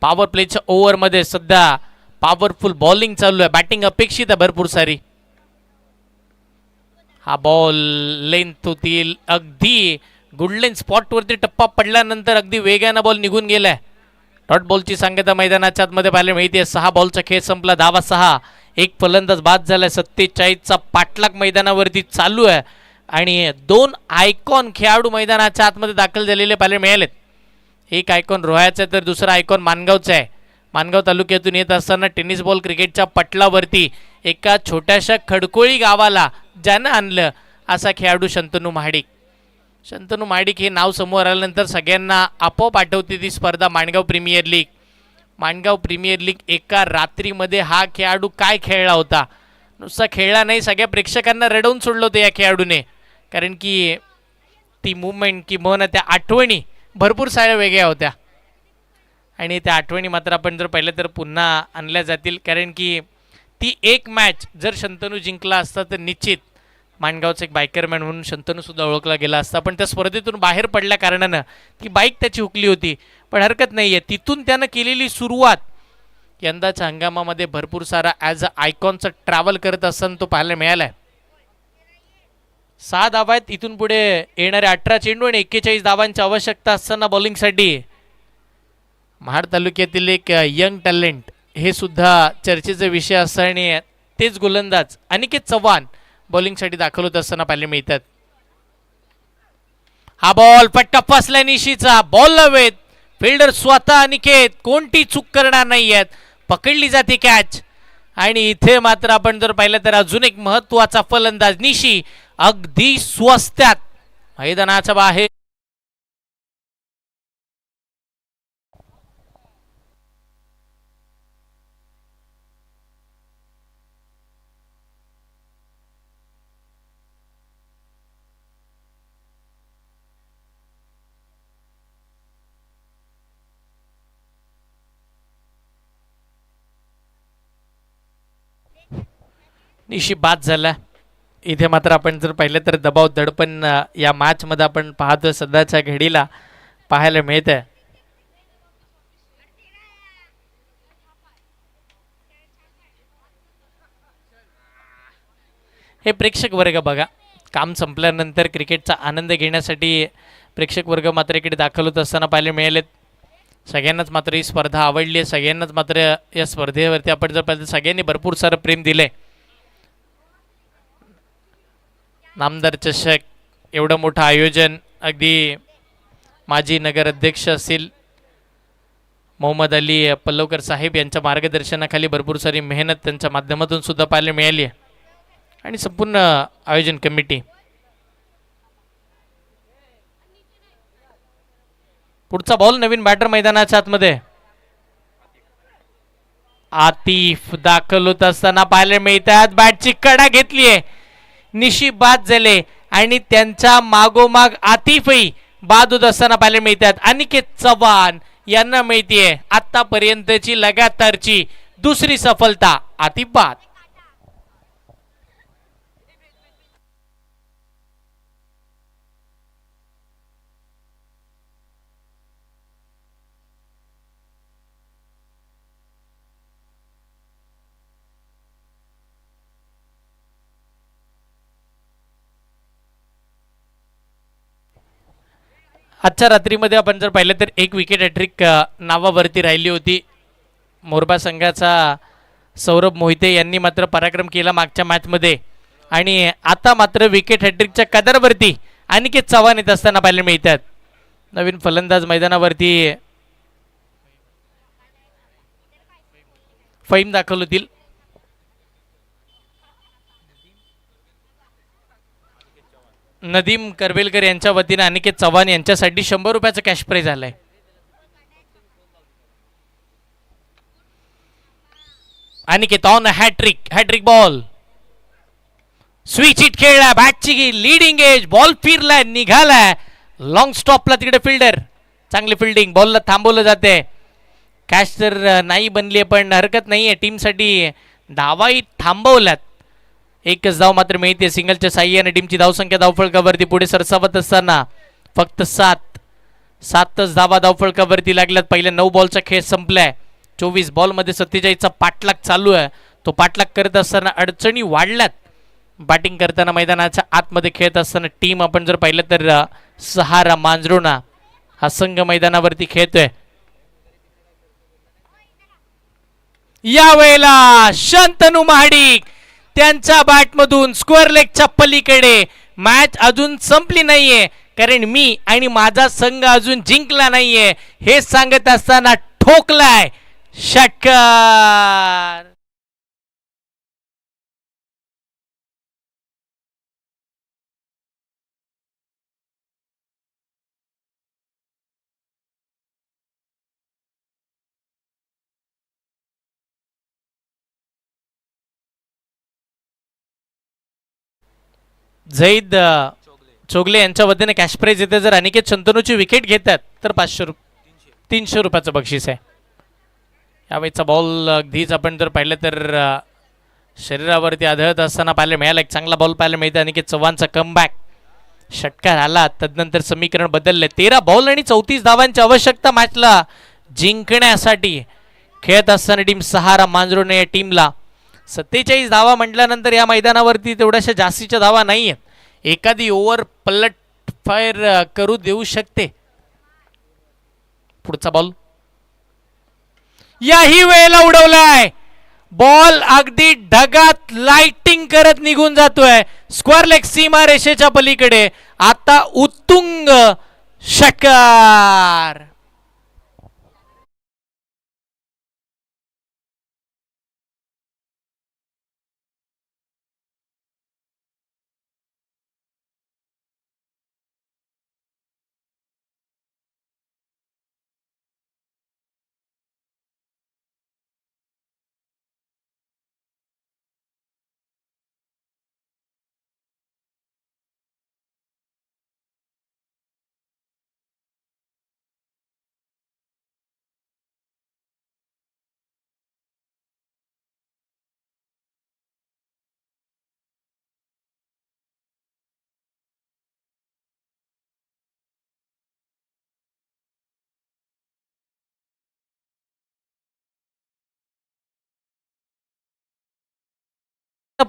पॉवर प्लेच्या ओव्हरमध्ये सध्या पॉवरफुल बॉलिंग चालू आहे. बॅटिंग अपेक्षित आहे भरपूर सारी. हा बॉल लेंथ होतील अगदी गुडलेन स्पॉटवरती टप्पा पडल्यानंतर अगदी वेगानं बॉल निघून गेलाय. डॉट बॉलची सांगता मैदानाच्या आतमध्ये पाहायला मिळते. 6 बॉलचा खेळ संपला. धावा 6. एक फलंदाज बाद झालाय. 47चा पाठलाग मैदानावरती चालू आहे आणि 2 आयकॉन खेळाडू मैदानाच्या आतमध्ये दाखल झालेले पाहायला मिळालेत. एक आयकॉन रोह्याचा आहे तर दुसरा आयकॉन मानगावचा आहे. मानगाव तालुक्यातून येत असताना टेनिस बॉल क्रिकेटच्या पटलावरती एका छोट्याशा खडकोळी गावाला ज्यानं आणलं असा खेळाडू शंतनू महाडिक. शंतनू महाडिक हे नाव समोर आल्यानंतर सगळ्यांना आपोआप आठवते ती स्पर्धा Mangaon premier league. Mangaon premier league एका रात्रीमध्ये हा खेळाडू काय खेळला होता. नुसता खेळला नाही, सगळ्या प्रेक्षकांना रडवून सोडलं होतं या खेळाडूने. कारण की ती मुवमेंट किंवा त्या आठवणी भरपूर साऱ्या वेगळ्या होत्या आणि त्या आठवणी मात्र आपण जर पाहिलं तर पुन्हा आणल्या जातील. कारण की ती एक मॅच जर शंतनू जिंकला असता तर निश्चित माणगावचं एक बायकरमॅन म्हणून शंतनूसुद्धा ओळखला गेला असता. पण त्या स्पर्धेतून बाहेर पडल्या कारणानं ती बाईक त्याची हुकली होती. पण हरकत नाही आहे, तिथून त्यानं केलेली सुरुवात यंदाच्या हंगामामध्ये भरपूर सारा ॲज अ आयकॉनचा ट्रॅव्हल करत असताना तो पाहायला मिळाला आहे. 6 धावा आहेत. इथून पुढे येणारे 18 चेंडू आणि 41 धावांची आवश्यकता असताना बॉलिंगसाठी महाड तालुक्यातील एक यंग टॅलेंट हे सुद्धा चर्चेचा विषय असतं आणि तेच गोलंदाज अनिकेत चव्हाण बॉलिंगसाठी दाखल होत असताना पाहायला मिळतात. हा बॉल फटका फसला निशीचा. बॉल लवेत. फिल्डर स्वतः अनिकेत कोणती चूक करणार नाही आहेत. पकडली जाते कॅच आणि इथे मात्र आपण जर पाहिलं तर अजून एक महत्वाचा फलंदाज निशी अगदी स्वस्त्यात मैदानाच्या बाहेर. निशी बाद झाला. इथे मात्र आपण जर पाहिलं तर दबाव दडपण या मॅचमध्ये आपण पाहतोय सध्याच्या घडीला पाहायला मिळत आहे. हे प्रेक्षक वर्ग बघा, काम संपल्यानंतर क्रिकेटचा आनंद घेण्यासाठी प्रेक्षक वर्ग मात्र इकडे दाखल होत असताना पाहायला मिळालेत. सगळ्यांनाच मात्र ही स्पर्धा आवडली आहे. सगळ्यांनाच मात्र या स्पर्धेवरती आपण जर पाहिलं सगळ्यांनी भरपूर सारं प्रेम दिलंय. नामदार चषक एवढं मोठं आयोजन अगदी माजी नगर अध्यक्ष असतील मोहम्मद अली पल्लवकर साहेब यांच्या मार्गदर्शनाखाली भरपूर सारी मेहनत त्यांच्या माध्यमातून सुद्धा पाहायला मिळाली आहे आणि संपूर्ण आयोजन कमिटी. पुढचा बॉल नवीन बॅटर मैदानाच्या आतमध्ये आतिफ दाखल होत असताना पाहायला मिळतात. बॅटची कडा घेतलीये. निशी बाद झाले आणि त्यांच्या मागोमाग आतिफही बाद होत असताना पाहायला मिळतात. अनिकेत चव्हाण यांना मिळतीये आतापर्यंतची लगातारची दुसरी सफलता. आतिफ बाद. आजच्या रात्रीमध्ये आपण जर पाहिलं तर एक विकेट हॅट्रिक नावावरती राहिली होती. मोरबा संघाचा सौरभ मोहिते यांनी मात्र पराक्रम केला मागच्या मॅचमध्ये आणि आता मात्र विकेट हॅट्रिकच्या कदरवरती अनिकेत चव्हाण येत असताना पाहायला मिळतात. नवीन फलंदाज मैदानावरती फैम दाखल होतील. नदीम करवेलकर यांच्या वतीने अनिकेत चव्हाण यांच्यासाठी 100 रुपयाचं कॅश प्राइज आलंय. Aniket on hattrick ball switch hit खेळला. बॅटची लीडिंग एज बॉल फिरलाय निघालाय लॉंग स्टॉपला. तिकडे फिल्डर चांगली फिल्डिंग. बॉलला थांबवलं जाते. कॅच तर नाही बनली पण हरकत नाहीये. टीमसाठी धावाही थांबवल्यात. एकच धाव मात्र मिळते सिंगलच्या साह्याने. टीमची धावसंख्या धावफळकावरती पुढे सरसावत असताना फक्त 7च धावा धावफळकावरती लागल्यात. पहिल्या 9 बॉलचा खेळ संपलाय. 24 बॉलमध्ये 47चा पाठलाग चालू आहे. तो पाठलाग करत असताना अडचणी वाढल्यात. बॅटिंग करताना मैदानाच्या आतमध्ये खेळत असताना टीम आपण जर पाहिलं तर सहारा मांजरोना हा संघ मैदानावरती खेळतोय. यावेळेला शंतनू महाडिक त्यांच्या बॅटमधून स्क्वेअर लेगच्या पलीकडे. मॅच अजून संपली नाहीये कारण मी आणि माझा संघ अजून जिंकला नाहीये हे सांगत असताना ठोकलाय षटकार. झैद चोगले यांच्या वतीने कॅश प्राइज येते. जर अनिकेत शंतनूची विकेट घेतात तर 300 रुपयाचं बक्षीस आहे. यावेळीचा बॉल अगदीच आपण जर पाहिलं तर शरीरावरती आदळत असताना पाहायला मिळाला. एक चांगला बॉल पाहायला मिळते. अनिकेत चव्हाणचा कमबॅक षटकार आला. तदनंतर समीकरण बदलले. 13 बॉल आणि 34 धावांची आवश्यकता मॅचला जिंकण्यासाठी. खेळत असताना टीम सहारा मांजरोने या टीमला 47 धावा म्हटल्यानंतर या मैदानावरती तेवढ्याशा जास्तीच्या धावा नाही आहेत. एखादी ओव्हर पलट फायर करू देऊ शकते. पुढचा बॉल याही वेळेला उडवलाय. बॉल अगदी ढगात लाइटिंग करत निघून जातोय स्क्वेअर लेग सीमा रेषेच्या पलीकडे. आता उत्तुंग षटकार.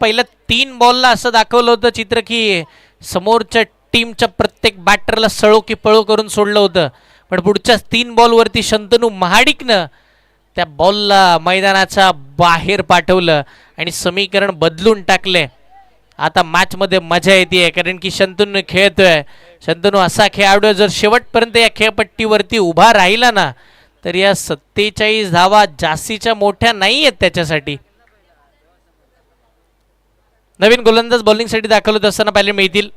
पहिल्या 3 बॉलला असं दाखवलं होतं चित्र की समोरच्या टीमच्या प्रत्येक बॅटरला सळो की पळो करून सोडलं होतं. पण पुढच्या 3 बॉलवरती शंतनू महाडिकनं त्या बॉलला मैदानाच्या बाहेर पाठवलं आणि समीकरण बदलून टाकले. आता मॅचमध्ये मजा येते कारण की शंतनू खेळतोय. शंतनू असा खेळाडू जर शेवटपर्यंत या खेळपट्टीवरती उभा राहिला ना तर या 47 धावा जास्तीच्या मोठ्या नाही आहेत त्याच्यासाठी. नवीन गोलंदाज बॉलिंगसाठी दाखल होत असताना पाहायला मिळतील.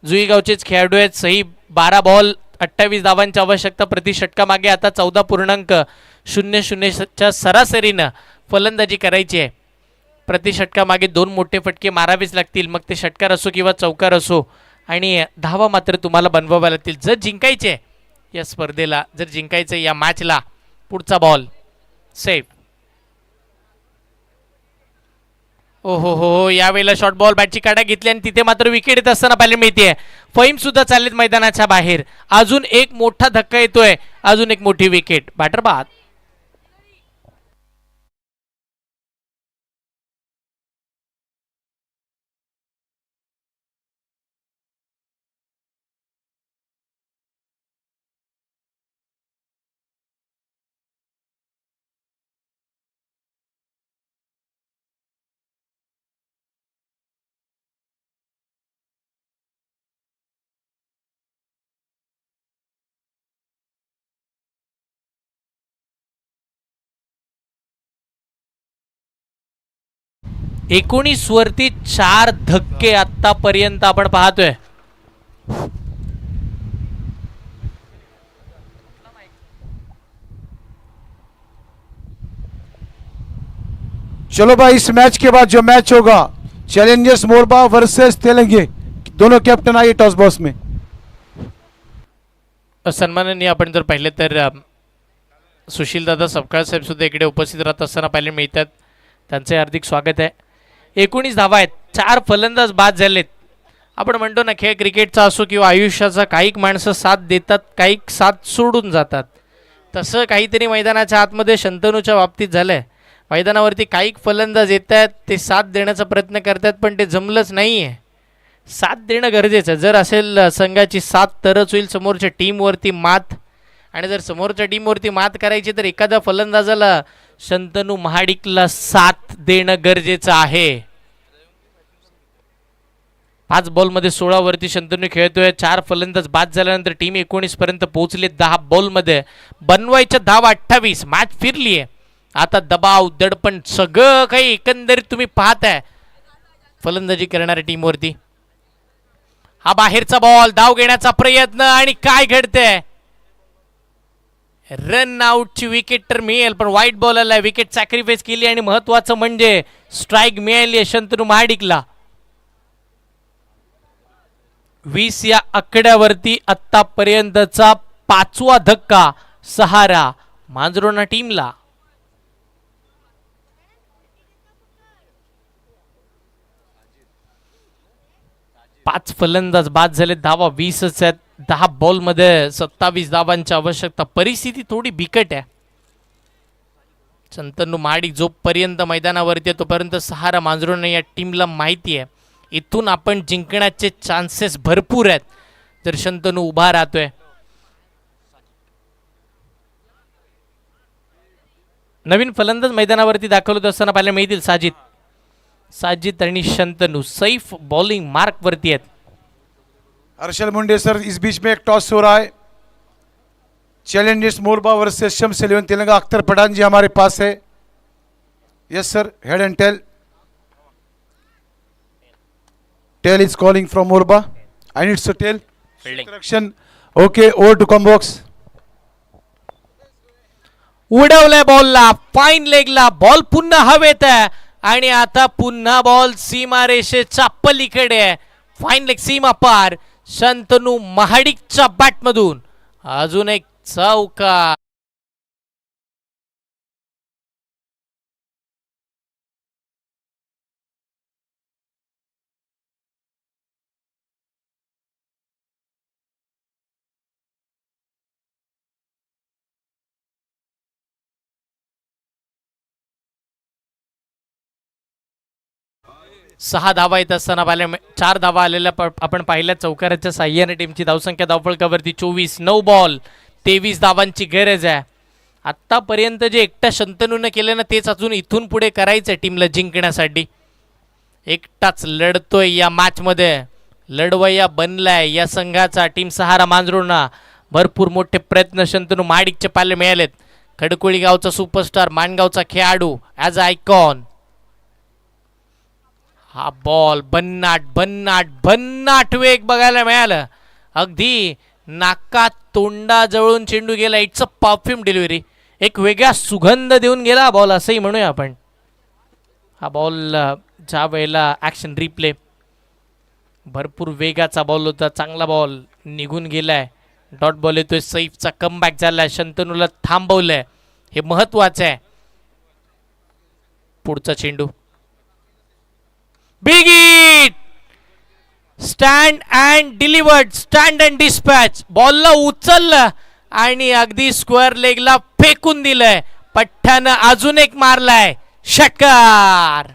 जुई गावचेच खेळाडू आहेत. सही 12 बॉल 28 धावांची आवश्यकता प्रति षटकामागे. आता 14.00च्या सरासरीनं फलंदाजी करायची आहे. प्रति षटकामागे 2 मोठे फटके मारावेच लागतील. मग ते षटकार असो किंवा चौकार असो. आणि धावा मात्र तुम्हाला बनवाव्या लागतील जर जिंकायचे या स्पर्धेला. जर जिंकायचं या मॅचला. पुढचा बॉल सेफ. ओहो हो यावेळेला शॉर्ट बॉल बॅटची काढा घेतली आणि तिथे मात्र विकेट येत असताना पाहायला मिळते. फहीम सुद्धा चाललेत मैदानाच्या बाहेर. अजून एक मोठा धक्का येतोय. अजून एक मोठी विकेट. बॅटर बाद. 19 वरती 4 धक्के आतापर्यंत आपण पाहतोय. चलो भाई, इस मैच के बाद जो मैच होगा चैलेंजर्स मोरबा वर्सेस तेलंगे, दोनों कैप्टन आइए टॉस बॉक्स में. सन्माननीय आपण जर पाहिले तर सुशीलदादा सपकाळ साहेब सुद्धा इकडे उपस्थित राहत असताना पाहिले मिळतात. त्यांचे हार्दिक स्वागत आहे. 19 धावा आहेत, 4 फलंदाज बाद झालेत. आपण म्हणतो ना, खेळ क्रिकेटचा असो किंवा आयुष्याचा, काही माणसं साथ देतात, काही साथ सोडून जातात. तसं काहीतरी मैदानाच्या आतमध्ये शंतनूच्या बाबतीत झालंय. मैदानावरती काही फलंदाज येत आहेत, ते साथ देण्याचा प्रयत्न करतात, पण ते जमलंच नाही आहे. साथ देणं गरजेचं. जर असेल संघाची साथ तरच होईल समोरच्या टीमवरती मात. आणि जर समोरच्या टीमवरती मात करायची तर एखाद्या फलंदाजाला शंतनू महाडिकला साथ देणं गरजेचं आहे. 5 बॉलमध्ये 16 वरती शंतनू खेळतोय. 4 फलंदाज बाद झाल्यानंतर टीम 19 पर्यंत पोहोचले. 10 बॉलमध्ये बनवायच्या धावा 28. मॅच फिरली आहे. आता दबाव, दडपण सगळं काही एकंदरीत तुम्ही पाहताय फलंदाजी करणाऱ्या टीमवरती. हा बाहेरचा बॉल, धाव घेण्याचा प्रयत्न, आणि काय घडतंय? रन आउटची विकेट तर मिळेल, पण वाईट बॉलरला विकेट सॅक्रिफाईस केली. आणि महत्वाचं म्हणजे स्ट्राईक मिळाली शंतनू महाडिकला. 20 या आकड्यावरती आतापर्यंतचा 5वा धक्का सहारा मांजरोना टीमला. 5 फलंदाज बाद झाले. धावा 20च आहेत. 10 बॉलमध्ये 27 धावांची आवश्यकता. परिस्थिती थोडी बिकट आहे. शंतनू महाडिक जोपर्यंत मैदानावरती आहे तोपर्यंत सहारा मांजरोना या टीमला माहिती आहे इथून आपण जिंकण्याचे चान्सेस भरपूर आहेत जर शंतनू उभा राहतोय. नवीन फलंदाज मैदानावरती दाखवत असताना पाहायला मिळतील साजिद आणि शंतनू. सैफ बॉलिंग मार्क वरती आहेत. हर्षल मुंडे सर, इस बीच में एक टॉस हो रहा है. चैलेंजर्स मोरबा वर्सेस शम्स 11 तेलंगा. अख्तर पठान जी हमारे पास है. Yes sir, head and tail. Tail is calling from Morba. I needs to tail correction. Okay, over to come box. उडवलाय बॉलला, फाईन लेगला. बॉल पुन्हा हवेत आहे आणि आता पुन्हा बॉल सीमारेषेच्या पलीकडे आहे. फाईन लेग सीमा पार. शंतनू महाडिकच्या बॅटमधून अजून एक चौका. सहा धावा येत असताना पाहिल्या 4 धावा आलेल्या आपण पाहिल्या चौकाराच्या साह्याने टीमची धावसंख्या धावफलकावरती 24. 9 बॉल 23 धावांची गरज आहे. आत्तापर्यंत जे एकटा शंतनूनं केलं ना तेच अजून इथून पुढे करायचं आहे टीमला जिंकण्यासाठी. एकटाच लढतोय या मॅचमध्ये. लढवय्या बनलाय या संघाचा टीम सहारा मांजरोना. भरपूर मोठे प्रयत्न शंतनू महाडिकचे पाले मिळालेत. खडकोळी गावचा सुपरस्टार, माणगावचा खेळाडू, ॲज अ आयकॉन. हा बॉल भन्नाट वेग बघायला मिळालं. अगदी नाका तोंडाजवळून चेंडू गेला. It's a perfume delivery. एक वेगळा सुगंध देऊन गेला बॉल असंही म्हणूया आपण. हा बॉल ज्या वेळेला ॲक्शन रिप्ले, भरपूर वेगाचा बॉल होता. चांगला बॉल निघून गेलाय. डॉट बॉल येतोय. सैफचा कमबॅक झालाय. शंतनूला थांबवलंय, हे महत्वाचं आहे. पुढचा चेंडू big hit. Stand and delivered, stand and dispatch. बॉलला उचललं आणि अगदी स्क्वेअर लेगला फेकून दिलंय. पठ्ठ्यानं अजून एक मारलाय. षटकार.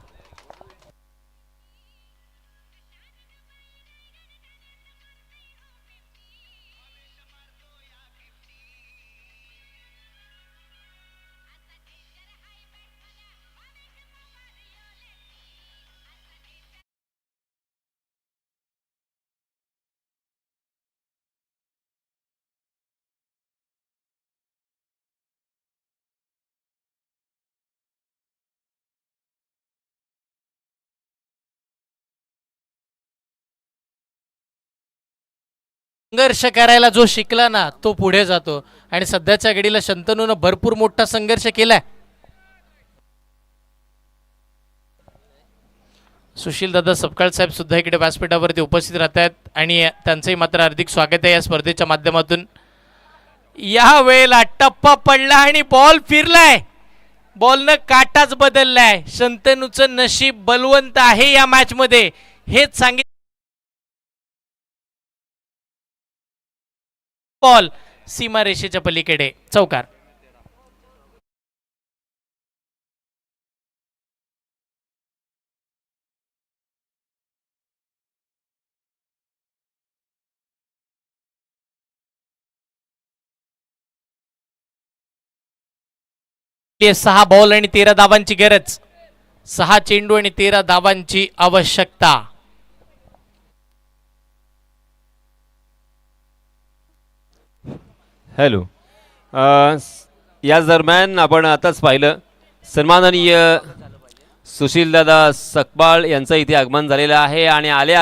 संघर्ष करायला जो शिकला ना तो पुढे जातो आणि सध्याच्या घडीला शंतनूनं भरपूर मोठा संघर्ष केलाय. सुशील दादा सपकाळ साहेब सुद्धा इकडे व्यासपीठावरती उपस्थित राहत आहेत आणि त्यांचंही मात्र हार्दिक स्वागत आहे या स्पर्धेच्या माध्यमातून. या वेळेला टप्पा पडला आणि बॉल फिरलाय, बॉलनं काटाच बदललाय. शंतनूचं नशीब बलवंत आहे या मॅच मध्ये हेच सांगितलं. बॉल सीमारेषेच्या पलीकडे चौकार. सहा बॉल आणि 13 धावांची गरज, 6 चेंडू आणि 13 धावांची आवश्यकता. हॅलो, याच दरम्यान आपण आताच पाहिलं सन्माननीय सुशीलदादा सकपाळ यांचं इथे आगमन झालेलं आहे आणि आल्या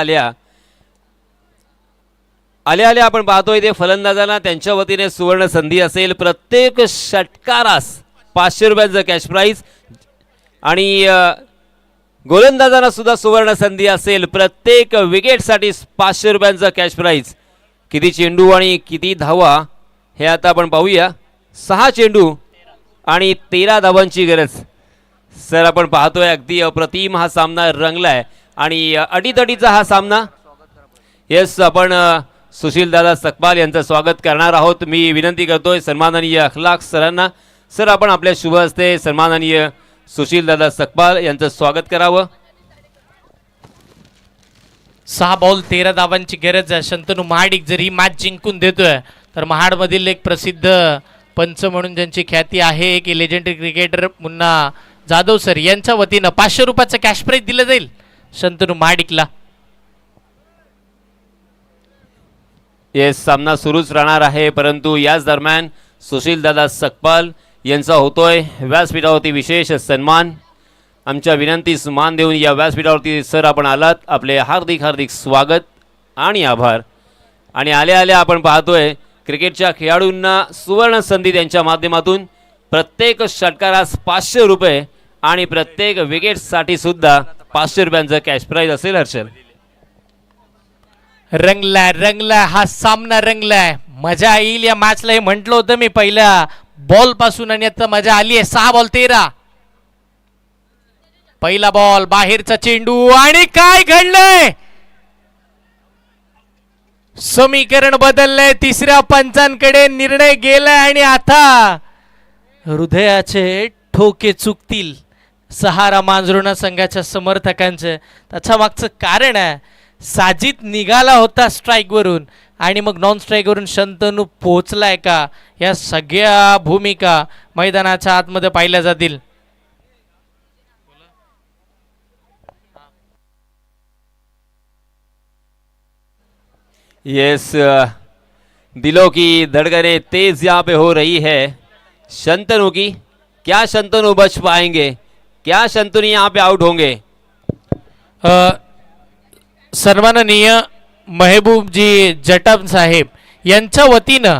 आल्या आपण पाहतोय ते फलंदाजांना त्यांच्या वतीने सुवर्ण संधी असेल. प्रत्येक षटकारास 500 रुपयांचं कॅश प्राईज आणि गोलंदाजांना सुद्धा सुवर्ण संधी असेल. प्रत्येक विकेटसाठी 500 रुपयांचं कॅश प्राईज. किती चेंडू आणि किती धावा हे आता आपण पाहूया. 6 चेंडू आणि 13 धावांची गरज. सर आपण पाहतोय अगदी अप्रतिम हा सामना रंगलाय आणि अटीतटीचा हा सामना. येस, आपण सुशीलदादा सकपाल यांचं स्वागत करणार आहोत. मी विनंती करतोय सन्माननीय अखलाक सरांना, सर आपण आपल्या शुभ हस्ते सन्माननीय सुशीलदादा सकपाल यांचं स्वागत करावं. 6 बॉल 13 धावांची गरज आहे. शंतनू महाडिक जर ही मॅच जिंकून देतोय तर महाडमधील एक प्रसिद्ध पंच म्हणून ज्यांची ख्याती आहे की legendary cricketer Munna Jadhav sir यांच्या वतीनं 500 रुपयाचं कॅश प्राईज दिलं जाईल शंतनू महाडिकला. येस, सामना सुरूच राहणार आहे परंतु याच दरम्यान सुशीलदादा सकपाल यांचा होतोय व्यासपीठावरती विशेष सन्मान. आमच्या विनंतीस मान देऊन या व्यासपीठावरती सर आपण आलात, आपले हार्दिक हार्दिक स्वागत आणि आभार. आणि आल्या आपण पाहतोय क्रिकेटच्या खेळाडूंना सुवर्ण संधी त्यांच्या माध्यमातून. प्रत्येक षटकारास 500 रुपये आणि प्रत्येक विकेटसाठी सुद्धा 500 रुपयांचं कॅश प्राईज असेल. हर्षल, रंगलाय हा सामना रंगलाय. मजा येईल या मॅचला हे म्हटलं होतं मी पहिल्या बॉल पासून आणि आता मजा आली आहे. 6 बॉल 13. पहिला बॉल बाहेरचा चेंडू आणि काय घडलंय, समीकरण बदललंय. तिसऱ्या पंचांकडे निर्णय गेलाय आणि आता हृदयाचे ठोके चुकतील सहारा मांजरुणा संघाच्या समर्थकांचे. त्याच्या मागचं कारण आहे साजिद निघाला होता स्ट्राईक वरून आणि मग नॉन स्ट्राईक वरून शंतनू पोहोचलाय का, या सगळ्या भूमिका मैदानाच्या आतमध्ये पाहिल्या जातील. यस, दिलों की धड़कनें तेज यहाँ पे हो रही है शंतनू की. क्या शंतनू बच पाएंगे, क्या शंतनू यहाँ पे आउट होंगे? सन्माननीय महबूबजी जटम साहेब यांच्या वतीनं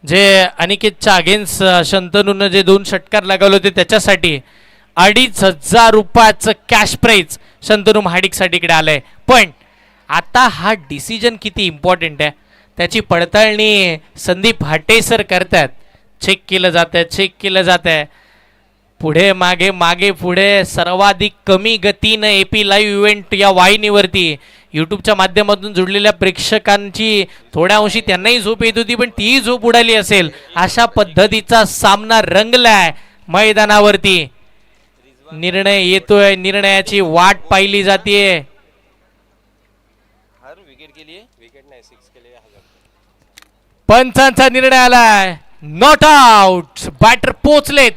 जे अनिकेतच्या अगेन्स्ट शंतनूनं जे 2 षटकार लगावले होते त्याच्यासाठी 2500 रुपयाचं कॅश प्राईज शंतनू महाडिकसाठी इकडे आलंय. पण आता हा डिसिजन किती इम्पॉर्टंट आहे त्याची पडताळणी संदीप हाटे सर करतात. चेक केलं जात आहे पुढे मागे पुढे. सर्वाधिक कमी गतीनं AP लाईव्ह इव्हेंट या वाहिनीवरती यूट्यूबच्या माध्यमातून जुडलेल्या प्रेक्षकांची थोड्या अंशी त्यांनाही झोप येत होती पण तीही झोप उडाली असेल. अशा पद्धतीचा सामना रंगलाय मैदानावरती. निर्णय येतोय, निर्णयाची वाट पाहिली जाते. पंचांचा निर्णय आलाय, नॉट आउट. बॅटर पोचलेत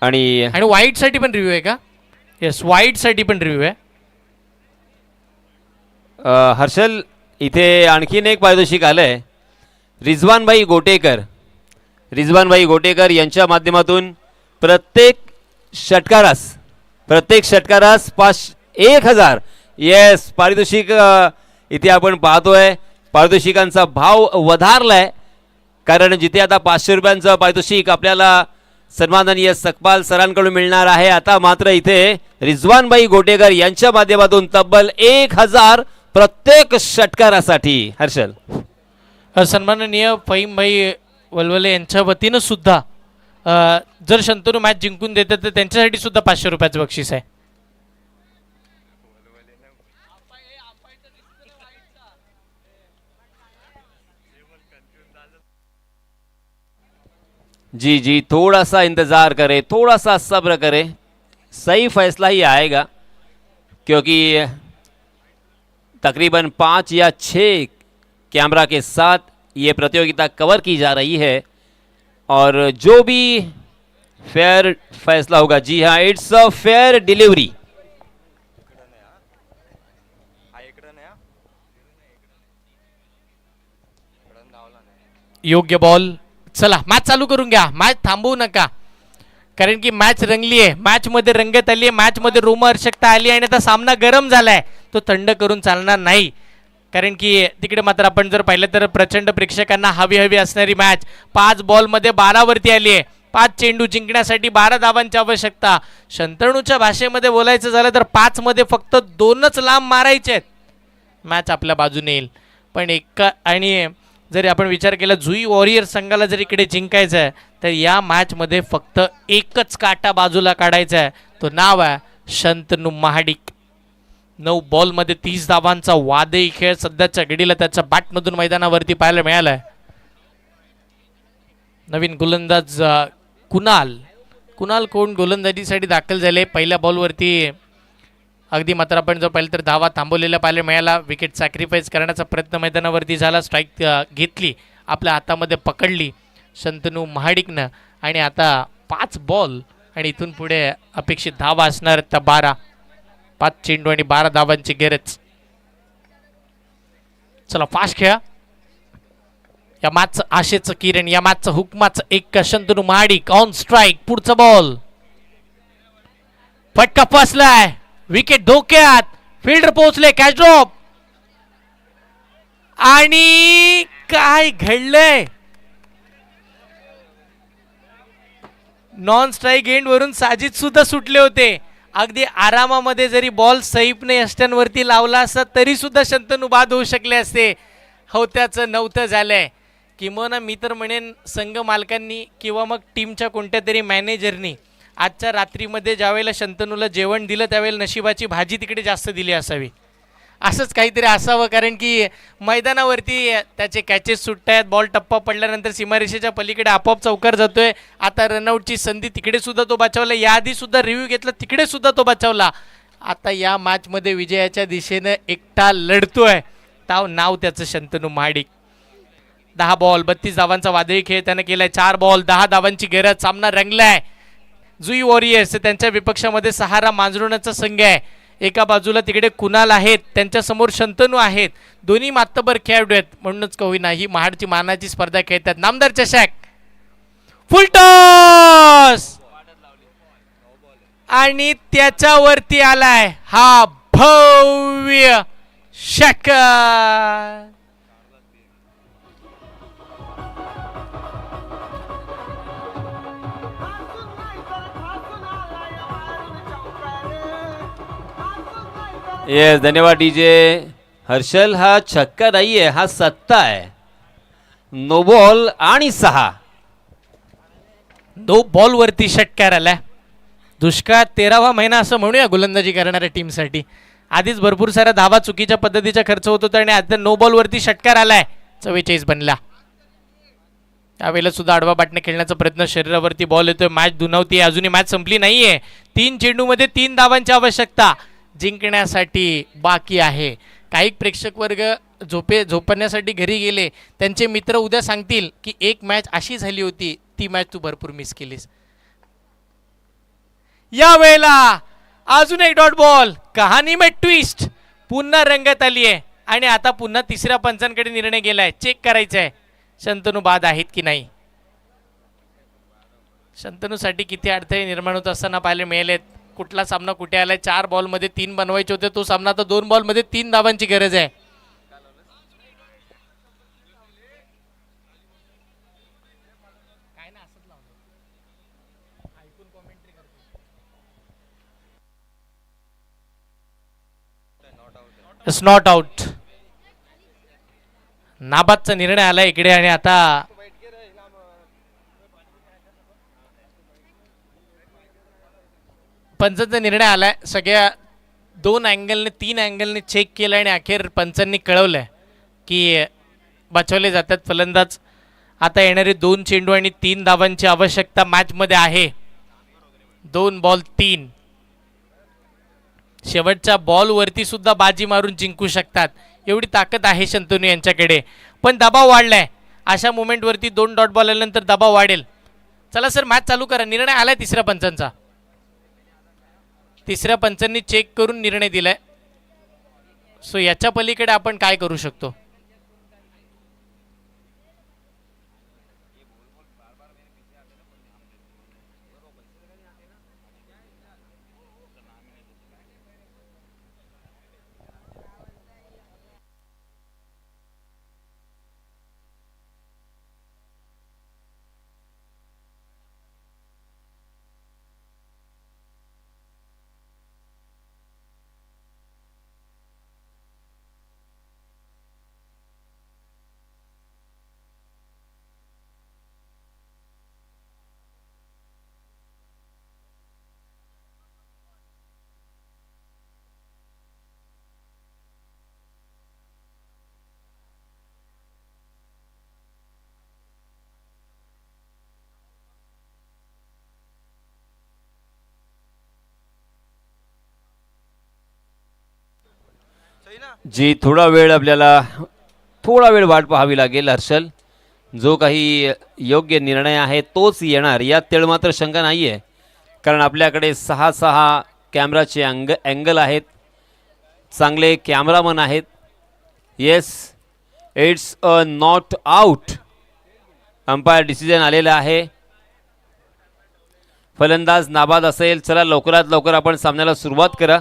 आणि वाईट साठी पण रिव्ह्यू आहे का? येस, वाईट साठी पण रिव्ह्यू आहे. हर्षल, इथे आणखीन एक पारितोषिक आलंय. रिजवानभाई गोटेकर यांच्या माध्यमातून प्रत्येक षटकारास 1000 येस पारितोषिक इथे आपण पाहतोय. पारितोषिकांचा भाव वधारलाय, कारण जिथे आता 500 रुपयांचं पारितोषिक आपल्याला सन्माननीय सकपाल सरांकडून मिळणार आहे, आता मात्र इथे रिजवानभाई गोटेकर यांच्या माध्यमातून तब्बल 1000 प्रत्येक षटकारासाठी. हर्षल, सन्माननीय फहीमभाई वलवले यांच्या वतीनं सुद्धा जर शंतनू मॅच जिंकून देतात तर त्यांच्यासाठी सुद्धा 500 रुपयाचं बक्षीस आहे. जी जी, थोड़ा सा इंतज़ार करें, थोड़ा सा सब्र करें, सही फैसला ही आएगा, क्योंकि तकरीबन 5 या 6 कैमरा के साथ ये प्रतियोगिता कवर की जा रही है और जो भी फेयर फैसला होगा, जी हाँ, इट्स अ फेयर डिलीवरी. योग्य बॉल. चला मॅच चालू करून घ्या, मॅच थांबवू नका, कारण की मॅच रंगली आहे, मॅच मध्ये रंगत आली आहे, मॅच मध्ये रोमहर्षकता आली आणि आता सामना गरम झालाय, तो थंड करून चालणार नाही. कारण की तिकडे मात्र आपण जर पाहिलं तर प्रचंड प्रेक्षकांना हवी हवी असणारी मॅच 5 बॉलमध्ये 12 वरती आली आहे. 5 चेंडू जिंकण्यासाठी 12 धावांची आवश्यकता. शंतनूच्या भाषेमध्ये बोलायचं झालं तर 5 मध्ये फक्त 2च लांब मारायचे आहेत, मॅच आपल्या बाजूने येईल. पण एक आणि जरी आपण विचार केला जुई वॉरियर संघाला जर इकडे जिंकायचं आहे तर या मॅचमध्ये फक्त एकच काटा बाजूला काढायचा आहे, तो नाव आहे शंतनू महाडिक. 9 बॉलमध्ये 30 धावांचा वादळी खेळ सध्याच्या घडीला त्याच्या बॅटमधून मैदानावरती पाहायला मिळालाय. नवीन गोलंदाज कुणाल कोण गोलंदाजीसाठी दाखल झाले. पहिल्या बॉलवरती अगदी मात्र आपण जर पाहिलं तर धावा थांबवलेल्या पाहायला मिळाला. विकेट सॅक्रिफाईस करण्याचा प्रयत्न मैदानावरती झाला, स्ट्राईक घेतली, आपल्या हातामध्ये पकडली शंतनू महाडिकनं. आणि आता 5 बॉल आणि इथून पुढे अपेक्षित धावा असणार त्या 12. 5 चेंडू आणि 12 धावांची गरज. चला फास्ट खेळा. या मॅचचं आशेचं किरण, या मॅचचं हुकमाचं एक शंतनू महाडिक ऑन स्ट्राईक. पुढचा बॉल फटका फसलाय, विकेट धोक्यात, फिल्डर पोहोचले, कॅच ड्रॉप. आणि काय घडलंय, नॉन स्ट्राईक एंड वरून साजिद सुद्धा सुटले होते. अगदी आरामामध्ये जरी बॉल सईफने यष्ट्यांवरती लावला असता तरी सुद्धा शंतनू बाद होऊ शकले असते. होत्याचं नव्हतं झालंय. किंवा मी तर म्हणेन संघ मालकांनी किंवा मग टीमच्या कोणत्या तरी मॅनेजरनी आजच्या रात्रीमध्ये ज्यावेळेला शंतनूला जेवण दिलं त्यावेळेला नशिबाची भाजी तिकडे जास्त दिली असावी, असंच काहीतरी असावं. कारण की मैदानावरती त्याचे कॅचेस सुटत आहेत, बॉल टप्पा पडल्यानंतर सीमारेषेच्या पलीकडे आपोआप चौकार जातोय. आता रनआउटची संधी तिकडे सुद्धा तो बचावला, याआधी सुद्धा रिव्ह्यू घेतला तिकडे सुद्धा तो बचावला. आता या मॅचमध्ये विजयाच्या दिशेनं एकटा लढतोय, नाव त्याचं शंतनू महाडिक. 10 बॉल 32 धावांचा वादळी खेळ त्यानं केलाय. 4 बॉल 10 धावांची गरज. सामना रंगलाय. जुई वॉरियर्स त्यांच्या विपक्षामध्ये सहारा मांजरुणाचा संघ आहे. एका बाजूला तिकडे कुणाल आहेत, त्यांच्या समोर शंतनू आहेत. दोन्ही मातबर खेळाडू आहेत, म्हणूनच कवी नाही महाडची मानाची स्पर्धा खेळतात. नामदार चषक फुलटॉस आणि त्याच्यावरती आलाय हा भव्य षटकार. येस, धन्यवाद डीजे. हर्षल, हा छक्का नाही आहे, हा सत्ता आहे. 9 बॉल आणि 6. 2 बॉलवरती षटकार आलाय. दुष्काळ 13वा महिना असं म्हणूया गोलंदाजी करणाऱ्या टीमसाठी. आधीच भरपूर साऱ्या धावा चुकीच्या पद्धतीचा खर्च होत होता आणि आता 9 बॉलवरती षटकार आलाय. 44 बनला. यावेळेला सुद्धा आडवा बाटणे खेळण्याचा प्रयत्न, शरीरावरती बॉल येतोय, मॅच दुनावती. अजूनही मॅच संपली नाहीये. 3 चेंडूमध्ये 3 धावांची आवश्यकता जिंकण्यासाठी बाकी आहे. काही प्रेक्षक वर्ग झोपण्यासाठी घरी गेले, त्यांचे मित्र उद्या सांगतील की एक मॅच अशी झाली होती, ती मॅच तू भरपूर मिस केलीस. या वेळेला अजून एक डॉट बॉल, कहाणी में ट्विस्ट पुन्हा रंगत आली आहे आणि आता पुन्हा तिसऱ्या पंचांकडे निर्णय गेलाय. चेक करायचा आहे शंतनू बाद आहेत की नाही. शंतनूसाठी किती अडथळे निर्माण होत असताना पाहायला मिळालेत. कुठला सामना कुठे आलाय. 4 बॉलमध्ये 3 बनवायचे होते, तो सामना आता 2 बॉलमध्ये 3 धावांची गरज आहे. It's not out. नाबादचा निर्णय आला इकडे आणि आता पंचांचा निर्णय आलाय. सगळ्या 2 अँगलने 3 अँगलने चेक केलं आणि अखेर पंचांनी कळवलंय की बचावले जातात फलंदाज. आता येणारे 2 चेंडू आणि 3 धावांची आवश्यकता मॅचमध्ये आहे. 2 बॉल 3. शेवटच्या बॉलवरती सुद्धा बाजी मारून जिंकू शकतात एवढी ताकद आहे शंतनू यांच्याकडे. पण दबाव वाढलाय. अशा मुमेंटवरती 2 डॉट बॉल आल्यानंतर दबाव वाढेल. चला सर मॅच चालू करा. निर्णय आलाय तिसऱ्या पंचांचा. तिसऱ्या पंचांनी चेक करून निर्णय दिलाय. सो याच्या पलीकडे आपण काय करू शकतो. जी थोडा वेळ वाट पाहावी लागेल हर्षल. जो काही योग्य निर्णय आहे तोच येणार यात तेळ मात्र शंका नाही आहे. कारण आपल्याकडे 6 कॅमेराचे अँगल आहेत. चांगले कॅमेरामन आहेत. Yes it's a not out. Umpire decision आलेला आहे. फलंदाज नाबाद असेल. चला लवकरात लवकर आपण सामन्याला सुरुवात करा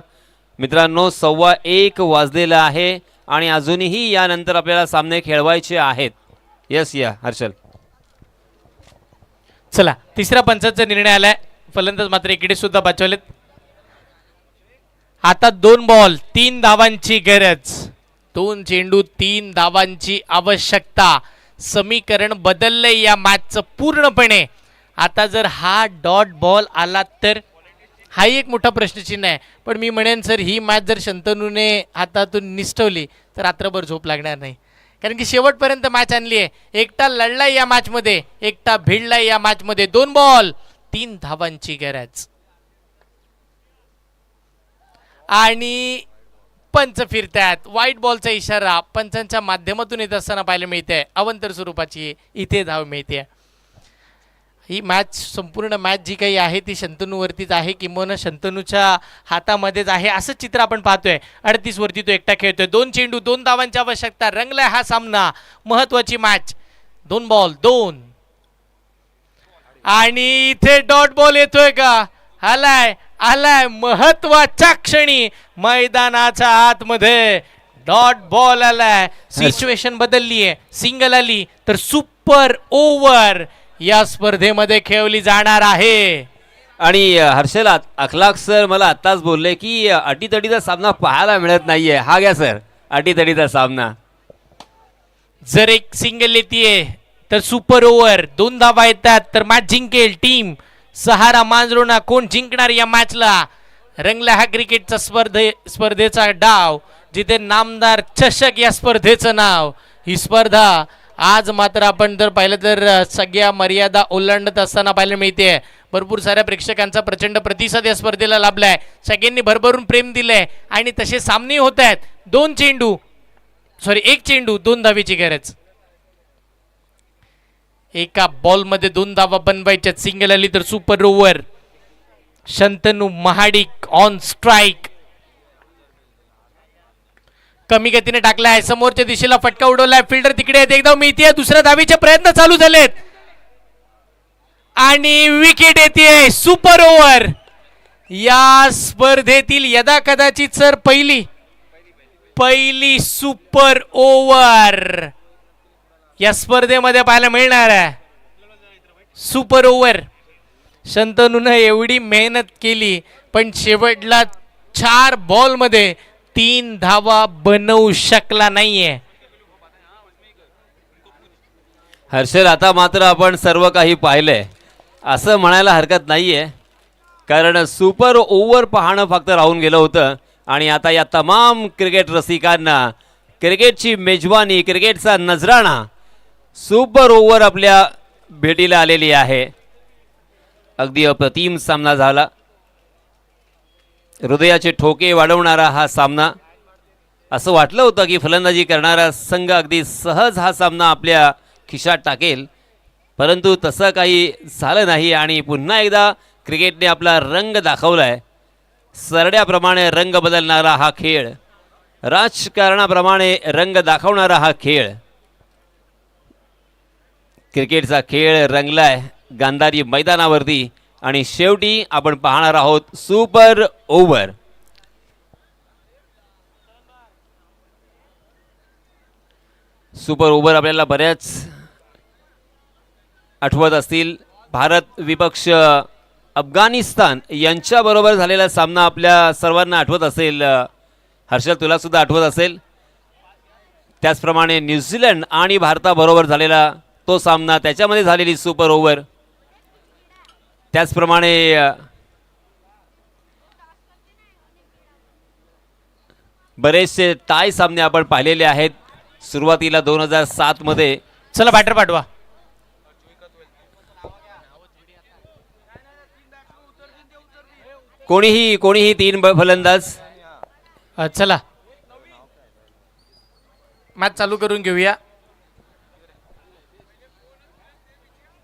मित्रांनो. 1:15 वाजलेला आहे आणि अजूनही यानंतर आपल्याला सामने खेळवायचे आहेत. यस या हर्षल. चला तिसऱ्या पंचाचा निर्णय आलाय. फलंदाज मात्र इकडे सुद्धा बचावलेत. आता 2 बॉल 3 धावांची गरज. 2 चेंडू 3 धावांची आवश्यकता. समीकरण बदललंय या मॅचचं पूर्णपणे. आता जर हा डॉट बॉल आला तर हाही एक मोठा प्रश्नचिन्ह आहे. पण मी म्हणेन सर ही मॅच जर शंतनूने हातातून निसटवली तर रात्रभर झोप लागणार नाही. कारण की शेवटपर्यंत मॅच आणली आहे. एकटा लढलाय या मॅचमध्ये. एकटा भिडलाय या मॅचमध्ये. 2 बॉल 3 धावांची गरज. आणि पंच फिरतात. व्हाईट बॉलचा इशारा पंचांच्या माध्यमातून येत असताना पाहायला मिळते. अवंतर स्वरूपाची इथे धाव मिळते. ही मॅच संपूर्ण मॅच जी काही आहे ती शंतनूवरतीच आहे किंवा शंतनूच्या हातामध्येच आहे असं चित्र आपण पाहतोय. 38 वरती तो एकटा खेळतोय. 2 चेंडू 2 धावांची आवश्यकता. रंगलाय हा सामना. महत्वाची मॅच. 2 बॉल 2 आणि इथे डॉट बॉल येतोय का. आलाय महत्वाच्या क्षणी मैदानाच्या आतमध्ये डॉट बॉल आलाय. सिच्युएशन बदलली आहे. सिंगल आली तर सुपर ओव्हर या स्पर्धेमध्ये खेळवली जाणार आहे. आणि हर्षल अखलाक सर मला आत्ताच बोलले की अटीतटीचा सामना पाहायला मिळत नाहीये. हा घ्या सर अटीतटीचा सामना. जर एक सिंगल येते तर सुपर ओव्हर 2 धावा येतात तर मॅच जिंकेल टीम. सहारा मांजरोना. कोण जिंकणार या मॅचला. रंगला हा क्रिकेटचा स्पर्धेचा डाव जिथे नामदार चषक या स्पर्धेचं नाव. ही स्पर्धा आज मात्र आपण जर पाहिलं तर सगळ्या मर्यादा ओलांडत असताना पाहायला मिळते. भरपूर साऱ्या प्रेक्षकांचा प्रचंड प्रतिसाद या स्पर्धेला लाभलाय. सगळ्यांनी भरभरून प्रेम दिलंय आणि तसे सामने होत आहेत. 1 चेंडू 2 धावेची गरज. एका बॉलमध्ये 2 धावा बनवायच्यात. सिंगल आली तर super over. Shantanu Mahadik on strike. कमी गतीने टाकलाय. समोरच्या दिशेला फटका उडवलाय. फिल्डर तिकडे आहेत. एकदा मिळतीये. दुसऱ्या धावीचे प्रयत्न चालू झालेत आणि विकेट येते. Super over. या स्पर्धेतील यदा कदाचित सर पहिली सुपर ओव्हर या स्पर्धेमध्ये पाहायला मिळणार आहे. Super over. शंतनूनं एवढी मेहनत केली पण शेवटला 4 बॉलमध्ये 3 धावा बनवू शकला नाहीये. हर्षल, आता मात्र आपण सर्व काही पाहिलंय असं म्हणायला हरकत नाहीये, कारण सुपर ओव्हर पाहणं फक्त राहून गेलं होतं आणि आता या तमाम क्रिकेट रसिकांना क्रिकेटची मेजवानी, क्रिकेटचा नजराणा सुपर ओव्हर आपल्या भेटीला आलेली आहे. अगदी अप्रतिम सामना झाला. हृदयाचे ठोके वाढवणारा हा सामना. असं वाटलं होतं की फलंदाजी करणारा संघ अगदी सहज हा सामना आपल्या खिशात टाकेल, परंतु तसं काही झालं नाही आणि पुन्हा एकदा क्रिकेटने आपला रंग दाखवलाय. सरड्याप्रमाणे रंग बदलणारा हा खेळ, राजकारणाप्रमाणे रंग दाखवणारा हा खेळ. क्रिकेटचा खेळ रंगलाय गांधारी मैदानावरती आणि शेवटी आपण पाहणार आहोत सुपर ओव्हर. सुपर ओव्हर आपल्याला बऱ्याच आठवत असतील. भारत विपक्ष अफगाणिस्तान यांच्याबरोबर झालेला सामना आपल्या सर्वांना आठवत असेल. हर्षल, तुला सुद्धा आठवत असेल. त्याचप्रमाणे न्यूझीलंड आणि भारताबरोबर झालेला तो सामना, त्याच्यामध्ये झालेली सुपर ओव्हर. त्याचप्रमाणे बरेचसे टाय सामने आपण पाहिलेले आहेत सुरुवातीला 2007 मध्ये. चला बॅटर पाठवा. कोणीही 3 फलंदाज. चला मॅच चालू करून घेऊया.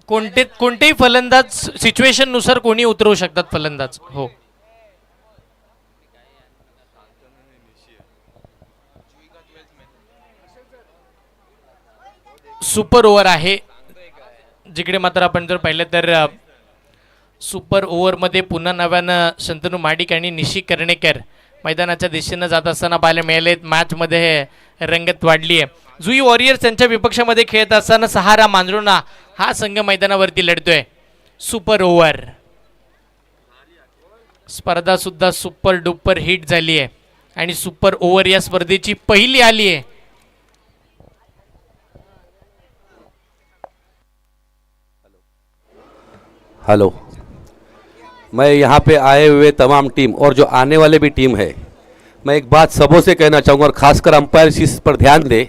कोणतेही फलंदाज सिच्युएशन नुसार कोणी उतरवू शकतात फलंदाज. हो, सुपर ओव्हर आहे. जिकडे मात्र आपण जर पाहिलं तर सुपर ओव्हरमध्ये पुन्हा नव्यानं शंतनू माडिक आणि निशी कर्णेकर मैदानाच्या दिशेनं जात असताना पाहायला मिळाले. मॅचमध्ये रंगत वाढली आहे. जुई वॉरियर्स यांच्या विपक्षामध्ये खेळत असताना सहारा मांजरोना हा संघ मैदानावरती लढतोय. सुपर ओव्हर स्पर्धा सुद्धा सुपर डुपर हिट झाली आहे आणि सुपर ओव्हर या स्पर्धेची पहिली आली आहे. हेलो, मैं यहाँ पे आए हुए तमाम टीम और जो आने वाले भी टीम है, मैं एक बात सबों से कहना चाहूँगा और ख़ासकर अंपायर इस पर ध्यान दे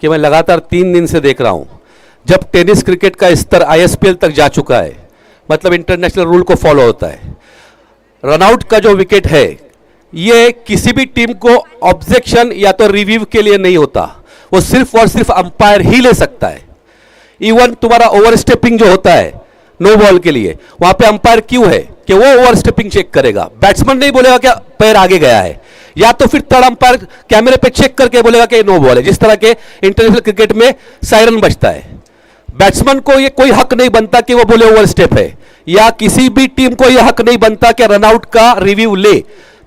कि मैं लगातार 3 दिन से देख रहा हूँ, जब टेनिस क्रिकेट का स्तर ISPL तक जा चुका है, मतलब इंटरनेशनल रूल को फॉलो होता है, रनआउट का जो विकेट है ये किसी भी टीम को ऑब्जेक्शन या तो रिव्यू के लिए नहीं होता, वो सिर्फ और सिर्फ अंपायर ही ले सकता है. इवन तुम्हारा ओवर स्टेपिंग जो होता है नो बॉल के लिए, वहां पे अंपायर क्यों है कि वो ओवर स्टेपिंग चेक करेगा. बैट्समैन नहीं बोलेगा कि पैर आगे गया है, या तो फिर थर्ड अंपायर कैमरे पे चेक करके बोलेगा कि नो बॉल है. जिस तरह के इंटरनेशनल क्रिकेट में सायरन बजता है, बैट्समैन को ये कोई हक नहीं बनता कि वो बोले ओवर स्टेप है, या किसी भी टीम को यह हक नहीं बनता कि रनआउट का रिव्यू ले.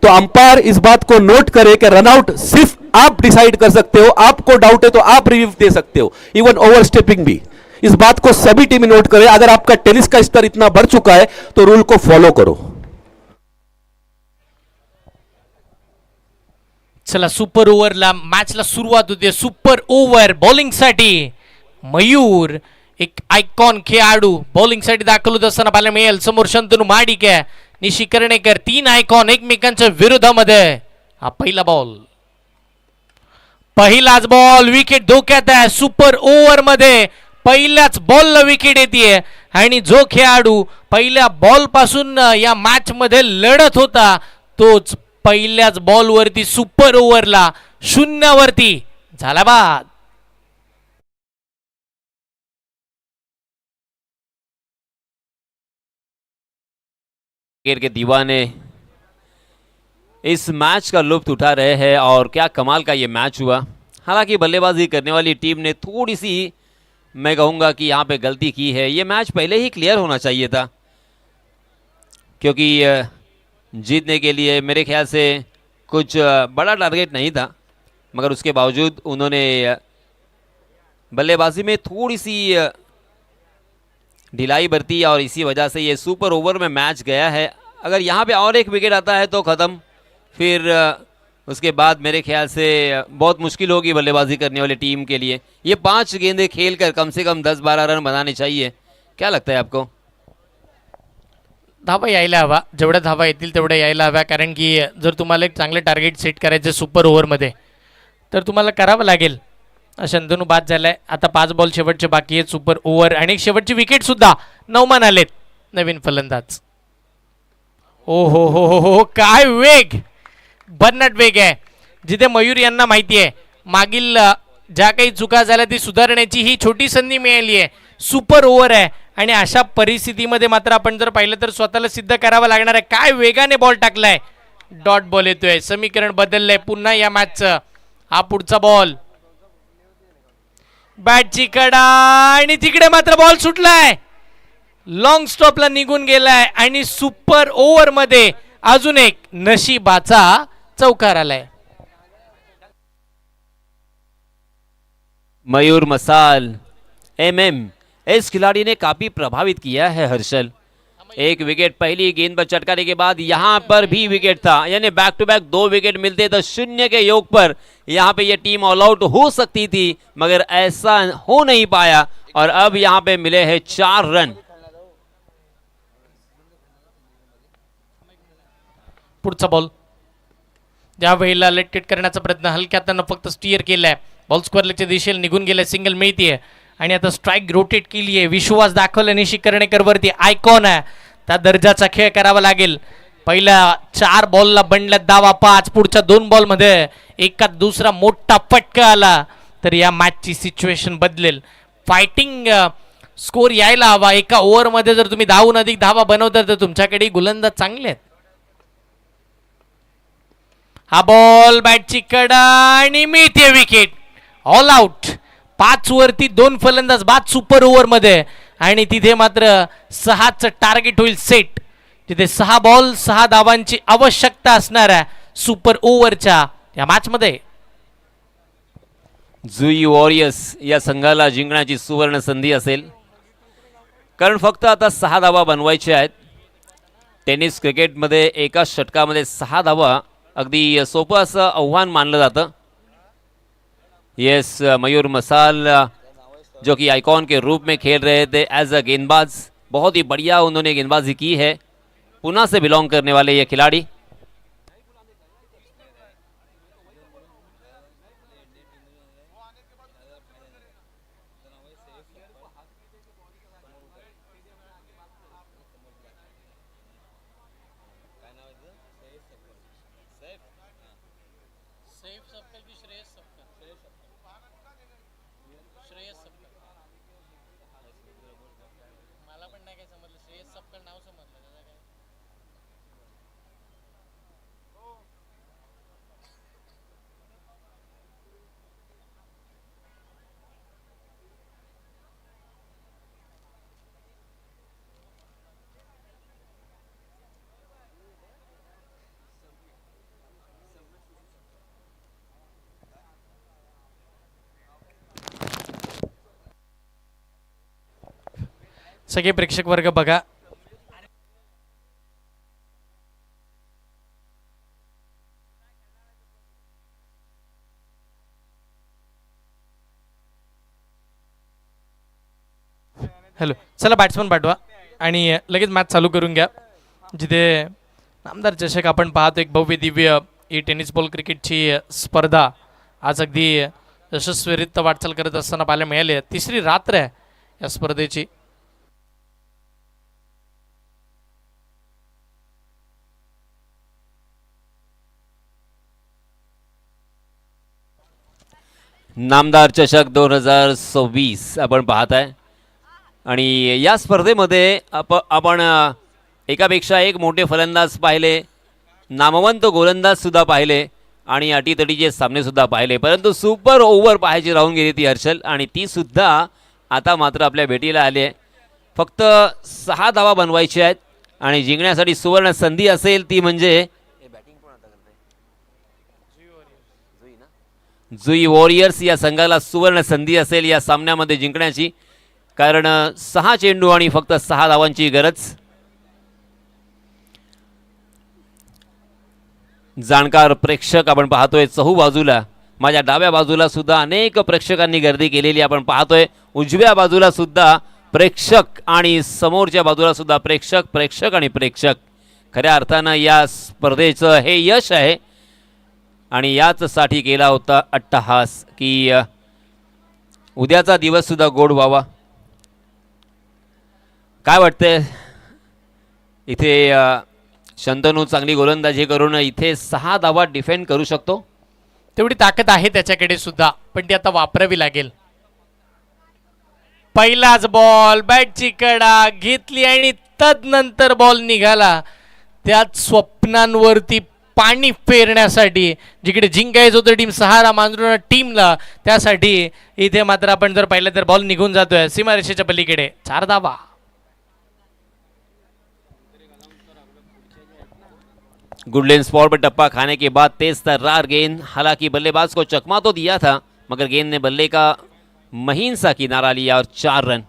तो अंपायर इस बात को नोट करे कि रनआउट सिर्फ आप डिसाइड कर सकते हो, आपको डाउट है तो आप रिव्यू दे सकते हो, इवन ओवर स्टेपिंग भी. इस बात को सभी टीम नोट करें. अगर आपका टेनिस का स्तर इतना बढ़ चुका है तो रूल को फॉलो करो. चला सुपर ओव्हरला मॅचला सुरुवात होते. सुपर ओव्हर बॉलिंगसाठी मयूर एक आयकॉन खेळाडू बॉलिंगसाठी दाखल होत असताना पाहायला मिळेल. समोर शंतनू माडिक आहे, निशी कर्णेकर, 3 आयकॉन एकमेकांच्या विरोधामध्ये. हा पहिला बॉल, पहिलाच बॉल, विकेट धोक्यात आहे. सुपर ओव्हर मध्ये पहिल्याच बॉलला विकेट येते आणि जो खेळाडू पहिल्या बॉल पासून या मॅच मध्ये लढत होता तोच पहिल्याच बॉलवरती सुपर ओव्हरला 0 झाला बाद. क्रिकेट के दीवाने इस मैच का लुत्फ उठा रहे हैं और क्या कमाल का ये मैच हुआ. हालांकि बल्लेबाजी करने वाली टीम ने थोड़ी सी, मैं कहूँगा कि यहाँ पे गलती की है. ये मैच पहले ही क्लियर होना चाहिए था, क्योंकि जीतने के लिए मेरे ख्याल से कुछ बड़ा टारगेट नहीं था, मगर उसके बावजूद उन्होंने बल्लेबाजी में थोड़ी सी ढिलाई बरती और इसी वजह से ये सुपर ओवर में मैच गया है. अगर यहाँ पे और एक विकेट आता है तो ख़त्म, फिर उसके बाद मेरे ख्याल से बहुत मुश्किल होगी बल्लेबाजी करने वाली टीम के लिए। ये 5 गेंदें खेलकर कम से कम 10-12 रन बनाने चाहिए। क्या लगता है आपको? धावा यायला हवा, जेवढ्या धावा येतील तेवढ्या यायला हव्या, कारण की जर तुम्हाला एक चांगले टार्गेट सेट करायचे सुपर ओव्हरमध्ये तर तुम्हाला करावं लागेल. शंतनू बाद झालाय. आता 5 बॉल शेवटचे बाकी आहेत सुपर ओव्हर, आणि शेवटची विकेट सुद्धा नौमान आलेत नवीन फलंदाज. ओ हो, काय वेग, भन्नाट वेग आहे. जिथे मयूर यांना माहिती आहे मागील ज्या काही चुका झाल्या ती सुधारण्याची ही छोटी संधी मिळाली आहे. सुपर ओव्हर आहे आणि अशा परिस्थितीमध्ये मात्र आपण जर पाहिलं तर स्वतःला सिद्ध करावं लागणार आहे. काय वेगाने बॉल टाकलाय, डॉट बॉल येतोय. समीकरण बदललंय पुन्हा या मॅचचं. हा पुढचा बॉल, बॅटची कडा, आणि तिकडे मात्र बॉल सुटलाय, लॉंग स्टॉपला निघून गेलाय आणि सुपर ओव्हर मध्ये अजून एक नशिबाचा चौकार आलाय. मयूर मसाल MM इस खिलाड़ी ने काफी प्रभावित किया है हर्षल. एक विकेट पहली गेंद पर चटकाने के बाद यहां पर भी विकेट था, यानी बैक टू बैक 2 विकेट मिलते तो 0 के योग पर यहां पे ये टीम ऑल आउट हो सकती थी, मगर ऐसा हो नहीं पाया और अब यहां पे मिले हैं 4 रन. पुढचा बॉल ज्या वेळेला लेट करण्याचा प्रयत्न हलक्यात फक्त स्टिअर केलाय. बॉल स्क्वेअरच्या दिशेला निघून गेलाय, सिंगल मिळतीये आणि आता स्ट्राईक रोटेट केली आहे. विश्वास दाखवला निशी कर्णेकर वरती, आयकॉन आहे, त्या दर्जाचा खेळ करावा लागेल. पहिल्या 4 बॉलला बनला धावा 5, पुढच्या 2 बॉलमध्ये एका दुसरा मोठा फटका आला तर या मॅचची सिच्युएशन बदलेल. फायटिंग स्कोर यायला हवा. एका ओव्हरमध्ये जर तुम्ही 10हून अधिक धावा बनवता तर तुमच्याकडे गोलंदाज चांगले आहेत. हा बॉल, बॅटची कडा, आणि मिळते विकेट. All out. 5 वरती 2 फलंदाज बाद सुपर ओव्हर मध्ये, आणि तिथे मात्र 6चं टार्गेट होईल सेट. तिथे 6 बॉल 6 धावांची आवश्यकता असणार आहे सुपर ओव्हरच्या या मॅच मध्ये. जुई वॉरियर्स या संघाला जिंकण्याची सुवर्ण संधी असेल, कारण फक्त आता 6 धावा बनवायच्या आहेत. टेनिस क्रिकेटमध्ये एका षटकामध्ये 6 धावा अगदी सोपं असं आव्हान मानलं जातं. यस, मयूर मसाल जो कि आइकॉन के रूप में खेल रहे थे एज अ गेंदबाज, बहुत ही बढ़िया उन्होंने गेंदबाजी की है. पुणे से बिलोंग करने वाले ये खिलाड़ी. सगळे प्रेक्षक वर्ग बघा, हॅलो, चला बॅट्समन पाठवा आणि लगेच मॅच चालू करून घ्या. जिथे नामदार चषक आपण पाहतो, एक भव्य दिव्य ही टेनिस बॉल क्रिकेटची स्पर्धा आज अगदी यशस्वीरित्या वाटचाल करत असताना पाहायला मिळाली. 3री रात्र आहे या स्पर्धेची. नामदार चषक 2026 आपण पाहत आहे आणि या स्पर्धेमध्ये आपण एकापेक्षा एक मोठे फलंदाज पाहिले, नामवंत गोलंदाज सुद्धा पाहिले आणि अटीतटीचे सामने सुद्धा पाहिले, परंतु सुपर ओव्हर पाहायची राहून गेली ती हर्षल, आणि ती सुद्धा आता मात्र आपल्या भेटीला आली आहे. फक्त 6 धावा बनवायच्या आहेत आणि जिंकण्यासाठी सुवर्ण संधी असेल ती म्हणजे जुई वॉरियर्स या संघाला सुवर्ण संधी असेल या सामन्यामध्ये जिंकण्याची, कारण 6 चेंडू आणि फक्त 6 धावांची गरज. जाणकार प्रेक्षक आपण पाहतोय चहू बाजूला. माझ्या डाव्या बाजूला सुद्धा अनेक प्रेक्षकांनी गर्दी केलेली आपण पाहतोय. उजव्या बाजूला सुद्धा प्रेक्षक आणि समोरच्या बाजूला सुद्धा प्रेक्षक आणि प्रेक्षक. खऱ्या अर्थानं या स्पर्धेचं हे यश आहे आणि याचसाठी केला होता अट्टहास की उद्याचा दिवस सुद्धा गोड व्हावा. काय वाटतंय इथे शंतनू चांगली गोलंदाजी करून इथे 6 धावा डिफेंड करू शकतो. तेवढी ताकद आहे त्याच्याकडे सुद्धा, पण ती आता वापरावी लागेल. पहिलाच बॉल बॅटची कडा घेतली आणि तदनंतर बॉल निघाला. त्यात स्वप्नांवरती पाणी फेरण्यासाठी जिकडे जिंकायचं होतं टीम सहारा मांजरुणा टीमला, त्यासाठी इथे मात्र आपण जर पाहिलं तर बॉल निघून जातोय सीमारेषेच्या पलीकडे. 4 धावा. गुडलैंड स्पॉट पर टप्पा खाने के बाद तेज तर्रार गेंद, हालांकि बल्लेबाज को चकमा तो दिया था मगर गेंद ने बल्ले का महीन सा किनारा लिया और 4 रन.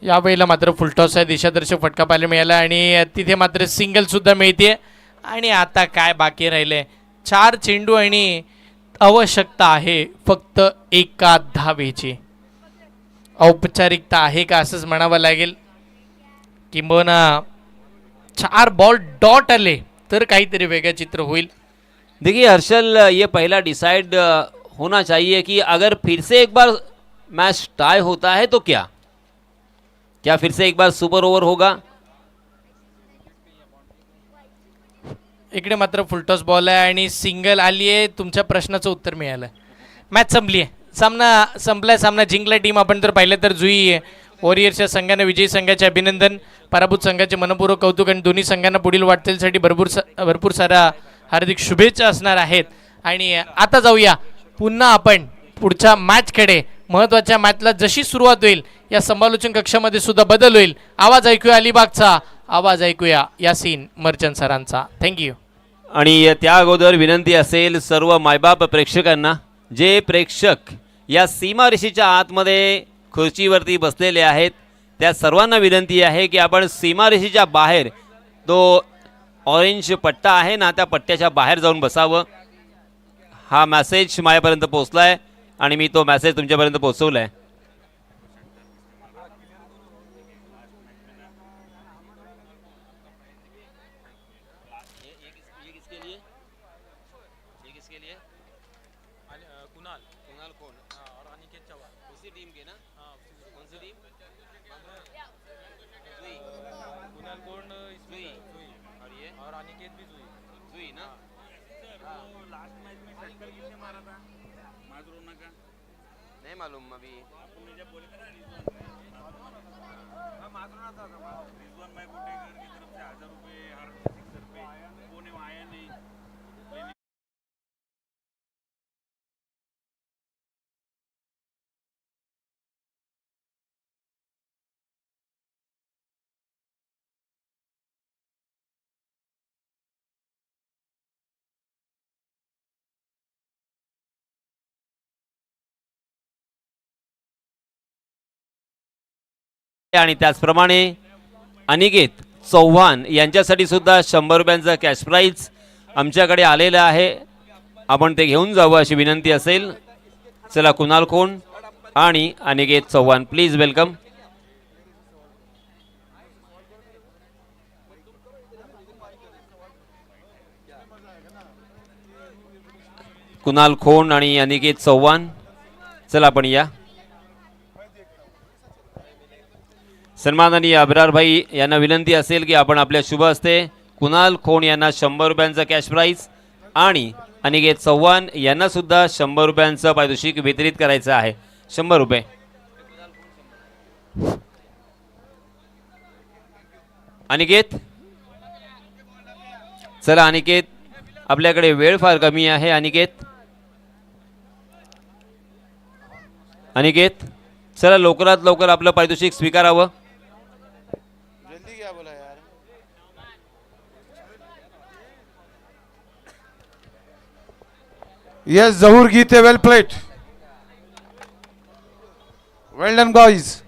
यावेळेला मात्र फुलटॉस आहे, दिशादर्शक फटका पाहायला मिळाला आणि तिथे मात्र सिंगल सुद्धा मिळते. आणि आता काय बाकी राहिले, 4 चेंडू आणि आवश्यकता आहे फक्त 1 धावेची. औपचारिकता आहे का असंच म्हणावं लागेल. किंबहुना 4 बॉल डॉट आले तर काहीतरी वेगळं चित्र होईल. देखिए हर्षल, ये पहला डिसाइड होना चाहिए कि अगर फिर से एक बार मैच टाई होता है तो क्या फिर से एक बार सुपर ओवर होगा. इकडे मात्र फुलटॉस बॉल आहे आणि सिंगल आली आहे. तुमच्या प्रश्नाचं उत्तर मिळालं. मॅच संपली आहे, सामना संपलाय, सामना जिंकला टीम. आपण जर पाहिलं तर जुई वॉरियर्सच्या संघाने विजयी संघाचे अभिनंदन, पराभूत संघाचे मनपूर्वक कौतुक आणि दोन्ही संघांना पुढील वाटचालीसाठी भरपूर सारा हार्दिक शुभेच्छा असणार आहेत. आणि आता जाऊया पुन्हा आपण पुढच्या मॅचकडे. महत्त्वाच्या मॅचला जशी सुरुवात होईल या समालोचन कक्षामध्ये सुद्धा बदल होईल. आवाज ऐकूया अलिबागचा, आवाज ऐकूया यासीन मर्चंट सरांचा. थँक्यू. आणि त्या अगोदर विनंती असेल सर्व मायबाप प्रेक्षकांना, जे प्रेक्षक या सीमारेषेच्या आतमध्ये खुर्चीवरती बसलेले आहेत त्या सर्वांना विनंती आहे की आपण सीमारेषेच्या बाहेर तो ऑरेंज पट्टा आहे ना, त्या पट्ट्याच्या बाहेर जाऊन बसावं. हा मेसेज माझ्यापर्यंत पोहोचला आहे आणि मी तो मेसेज तुमच्यापर्यंत पोहोचवला आहे. नहीं मालूम अभी. आणि त्याचप्रमाणे अनिकेत चव्हाण यांच्यासाठी सुद्धा 100 रुपयांचा कॅश प्राइज आमच्याकडे आलेलं आहे. आपण ते घेऊन जावं अशी विनंती असेल. चला, कुणाल खोंड आणि अनिकेत चव्हाण, प्लीज वेलकम. कुणाल खोंड आणि अनिकेत चव्हाण, चला आपण या. सन्माननीय अब्रार भाई यांना विनंती असेल की आपण आपल्या शुभ हस्ते कुणाल खोंड यांना 100 रुपयांचा कॅश प्राइज आणि अनिकेत चव्हाण यांना सुद्धा 100 रुपयांचं पारितोषिक वितरित करायचं आहे. 100 रुपये. अनिकेत, चला अनिकेत, आपल्याकडे वेळ फार कमी आहे. अनिकेत चला लवकरात लवकर आपलं पारितोषिक स्वीकारावं. Yes, Zahur Geete, well played. Well done, guys.